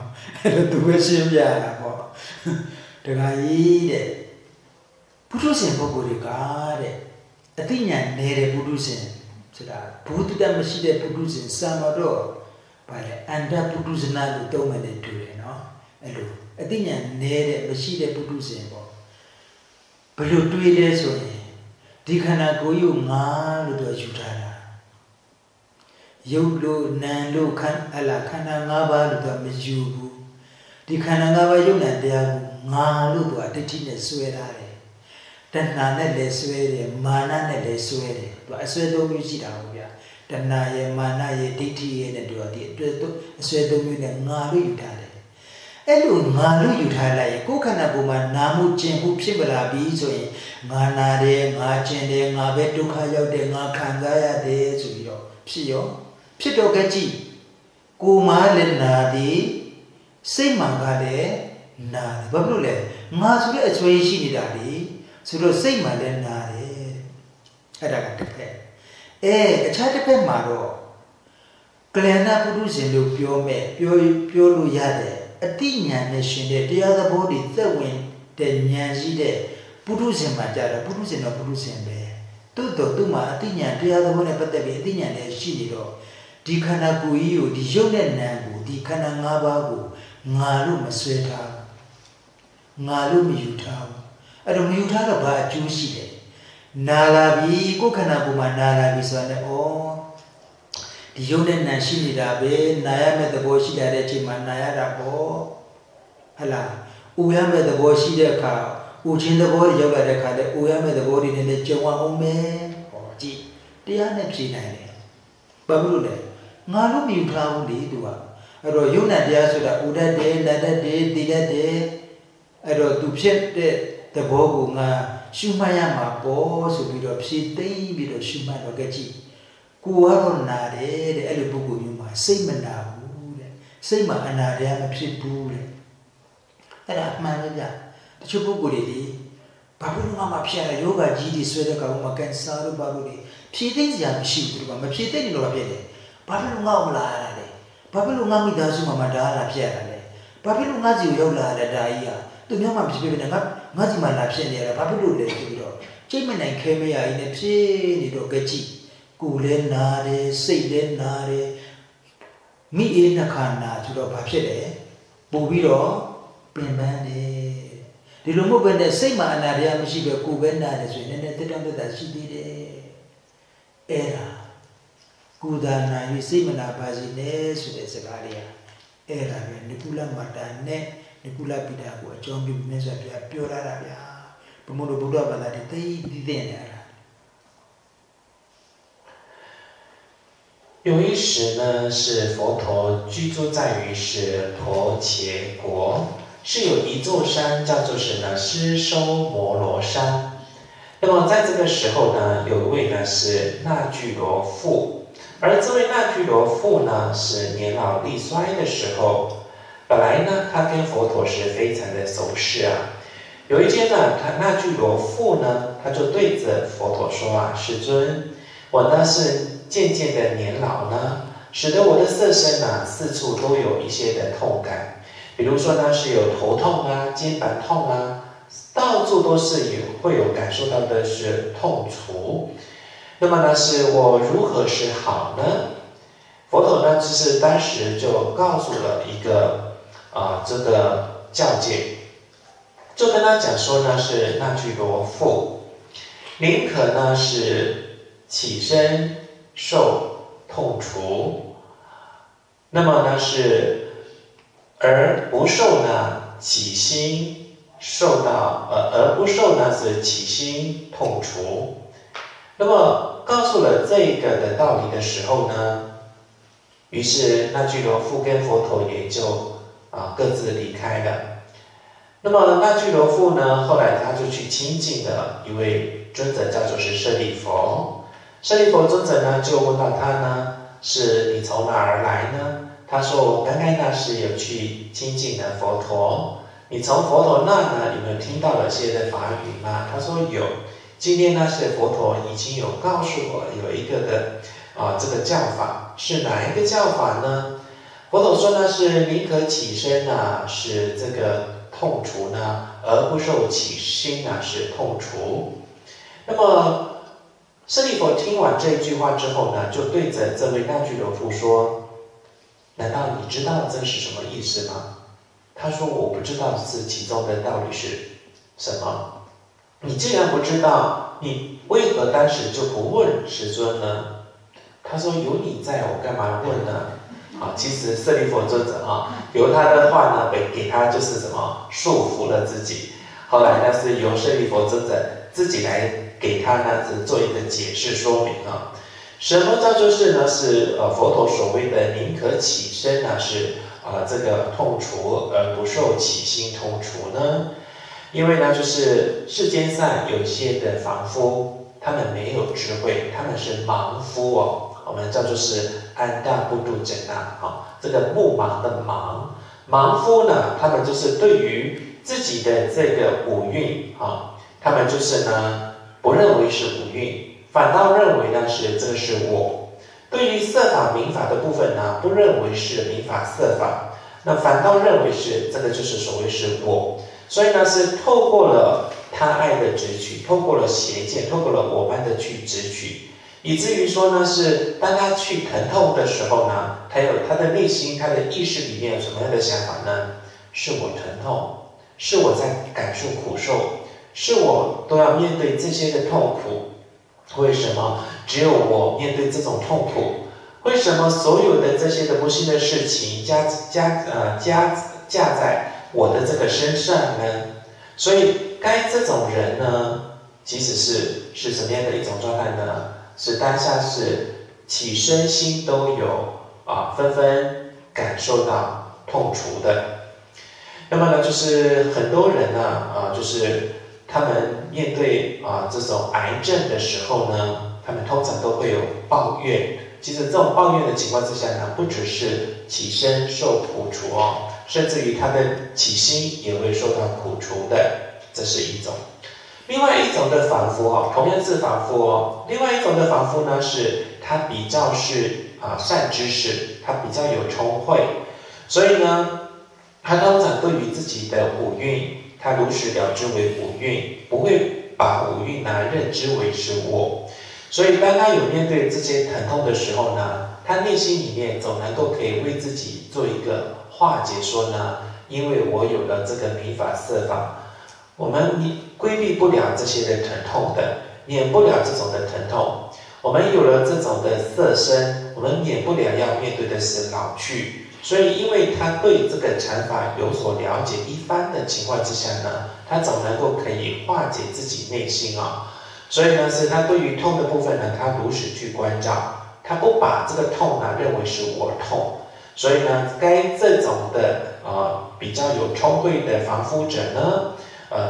S1: to Wishim Yarabo. The guy eat Pudusin Bogoricade. A thing I made a Pudusin, so that put them a sheet producing some or by the under producing the dominant to it, no? A thing I made a sheet producing. But you 3 days away. Dikana go you ma to a jutana. Yulu Nando can Alakana Nava to the Mijubu. The Kanangava Yuna there, Malu to a tetina sweare. Then Nana le sweare, Mana le sweare, to a swedo musida. Then Naya Mana ye diti and do a swedo mun Maru Yutale. Elu Maru Yutala, Kokanabuma, Namu Jimbu Pibala Bizo, Mana de Marchende, Mabetuka de Makangaya de Zuyo, Pio. Pito Gaji, Kuma Nadi, say Mangade, Nadi, Babule, Masuri a Swayshi Daddy, so say Malenade. I don't pay. A chatapet maro. Glena producing look pure me, pure yade, a tinya nation, the other body, the wind, the Nyanzi de, producing Majara, producing or producing bear. Tuto, Tuma, tinya, the other one, but the tinya, she did all. Di Kanaguio, di Jonenabu, di Kanangababu, Nalu Masweta, Nalu Mutau. I don't muta about Juicy. Nalabi, Kokanabuma, Nalabi, oh. The Jonen Shinidabe, Nayame the Boshi Darechima, Nayarabo. Hala, Uyame the Boshi de Ka, Uchin the body yoga de Ka, Uyame the body in the Jawa Home, or G. The Anapsi. Babule. Nalu Mutau Dua. I wrote Yuna Diasuda, Uda de, Lada de, Dida de. I wrote to check the Boguna, Shumayama, Boss, Bidopsi, they Bido Shuma Gachi. Kuaron Nade, the Elibugu Yuma, Semana, Sema Anadam, Psipule. And at Manaja, the Chupuguri, Babulama Piana Yoga, Gidi, Sweda Kauma, Saru Babuli. She thinks Yam Ship, but she thinks no Abede. Babulunga, Babulunga Dazuma Madala Piana, Babulungazi Yola, the Daia, the Yamam Spirit and Mazima Lapsenia, Babulu, Chairman and Kemia in a Psi, Gachi, Gulen Nade, Sailen Nade, me in a canna to the Papsede, Bobiro, Pimbande. The Lumo when the same Anaria Mishiba Kubena is in the that she did. Era Kudana, you see, Manapazines, Segaria. အဲ့ဒါပဲနိကုလမတ္တနဲ့နိကုလပိတာကိုအကြောင်းပြုမြတ်စွာဘုရားပြောရတာဗျာဘုမို့လို့ဗုဒ္ဓဘာသာတွေသိသိနေရတာ
S2: 有一时呢，是佛陀居住在于是陀伽国，是有一座山叫做是呢尸收摩罗山。那么在这个时候呢，有一位呢是那俱罗父，而这位那俱罗父呢是年老力衰的时候，本来呢他跟佛陀是非常的熟识啊。有一天呢，那俱罗父呢，他就对着佛陀说啊，世尊，我呢是渐渐的年老呢，使得我的色身呢四处都有一些的痛感，比如说呢是有头痛啊、肩膀痛啊，到处都是会有感受到的是痛楚。那么呢是我如何是好呢？佛陀呢就是当时就告诉了一个这个教戒，就跟他讲说呢是那俱罗父，宁可呢是起身受痛除，那么呢是而不受呢起心受到而不受呢是起心痛除。那么告诉了这个的道理的时候呢，于是那俱罗父跟佛陀也就各自离开了。那么那俱罗父呢，后来他就去亲近了一位尊者，叫做是舍利弗。舍利弗尊者呢就问到他呢，是你从哪儿来呢？他说我刚刚呢是有去亲近了佛陀。你从佛陀那呢有没有听到了些的法语吗？他说有。今天呢是佛陀已经有告诉我有一个的这个教法，是哪一个教法呢？佛陀说呢是宁可起身呢是这个痛除呢，而不受起心呢是痛除。那么舍利弗听完这一句话之后呢，就对着这位那俱罗父说：“难道你知道这是什么意思吗？”他说：“我不知道这其中的道理是什么。你既然不知道，你为何当时就不问世尊呢？”他说：“有你在，我干嘛问呢？”其实舍利弗尊者由他的话呢，给他就是什么束缚了自己。后来呢，是由舍利弗尊者自己来给他呢是做一个解释说明什么叫做是呢是佛陀所谓的宁可起身呢是这个痛除而不受起心痛除呢？因为呢就是世间上有一些的凡夫，他们没有智慧，他们是盲夫我们叫做是安大不度真这个目盲的盲夫呢，他们就是对于自己的这个五蕴他们就是呢不认为是五蕴，反倒认为呢是这个是我。对于色法名法的部分呢，不认为是名法色法，那反倒认为是这个就是所谓是我。所以呢是透过了他爱的执取，透过了邪见，透过了我慢的去执取，以至于说呢是当他去疼痛的时候呢，他有他的内心他的意识里面有什么样的想法呢？是我疼痛，是我在感受苦受，是我都要面对这些的痛苦。为什么只有我面对这种痛苦？为什么所有的这些的不幸的事情加在我的这个身上呢？所以该这种人呢，其实是什么样的一种状态呢？是当下是起身心都有纷纷感受到痛楚的。那么呢，就是很多人呢就是他们面对这种癌症的时候呢，他们通常都会有抱怨。其实这种抱怨的情况之下呢，不只是起身受苦除甚至于他的起心也会受到苦除的，这是一种。另外一种的凡夫同样是凡夫另外一种的凡夫呢，是他比较是善知识，他比较有聪慧，所以呢，他通常对于自己的五蕴，他如实了知为五蕴，不会把五蕴呢认知为是我。所以当他有面对这些疼痛的时候呢，他内心里面总能够可以为自己做一个化解，说呢，因为我有了这个名法色法，我们规避不了这些的疼痛的，免不了这种的疼痛。我们有了这种的色身，我们免不了要面对的是老去。所以因为他对这个禅法有所了解一番的情况之下呢，他总能够可以化解自己内心所以呢，是他对于痛的部分呢，他如实去关照，他不把这个痛呢认为是我痛。所以呢，该这种的比较有聪慧的凡夫者呢，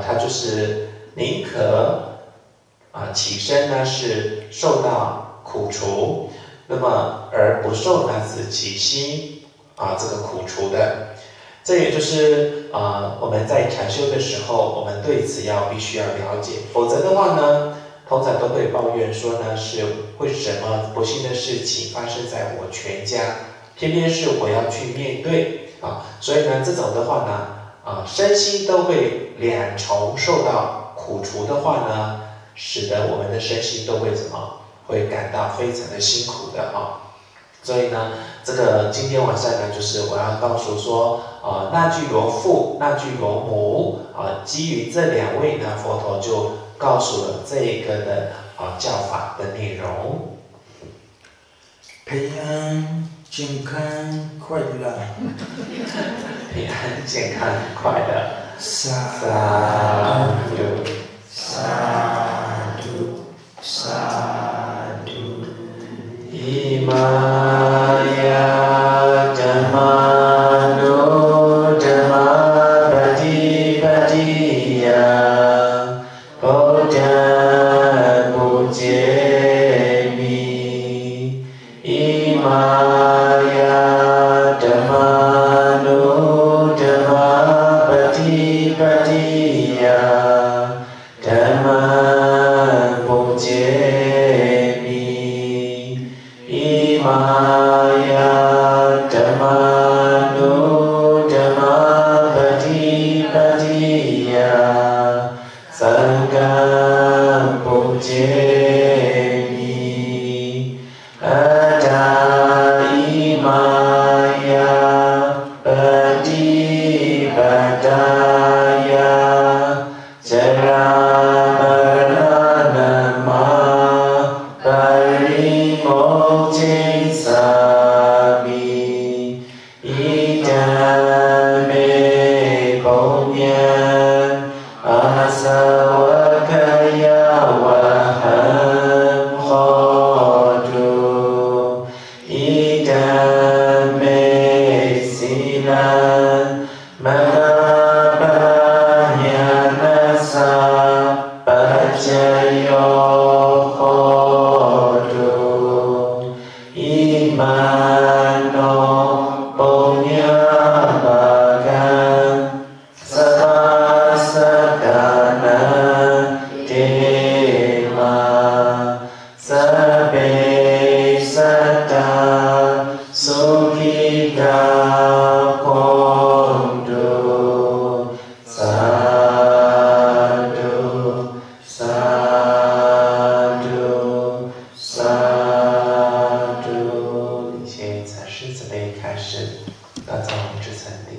S2: 他就是宁可起身呢是受到苦除，那么而不受呢死其心这个苦除的。这也就是我们在禅修的时候，我们对此必须要了解，否则的话呢，通常都会抱怨说呢，是为什么不幸的事情发生在我全家，偏偏是我要去面对所以呢，这种的话呢，身心都会两重受到苦除的话呢，使得我们的身心都会会感到非常的辛苦的所以呢，这个今天晚上呢，就是我要告诉说，那具罗父、那具罗母基于这两位呢，佛陀就告诉了这个的教法的内容。
S1: 平安、健康、快乐。
S2: 平安、健康、快乐。
S1: 萨
S2: 埵
S1: 萨埵萨埵。
S2: 伊玛呀达玛努达玛巴提巴提呀，波达布杰米。伊玛呀达玛努达玛巴提巴提呀，达玛布杰米。伊玛呀达玛努达玛巴提巴提呀，桑伽布杰米。阿达伊玛呀巴提巴达呀，迦拉玛拉那玛巴利摩揭萨米。伊达美波尼阿萨瓦卡呀瓦罕霍杜。伊达美西兰玛拉巴呀那萨巴加哟霍杜。伊玛诺波尼巴干萨巴萨达那提玛。萨贝萨达苏毗达空度。萨埵萨埵萨埵。现在是准备开始打造至禅定。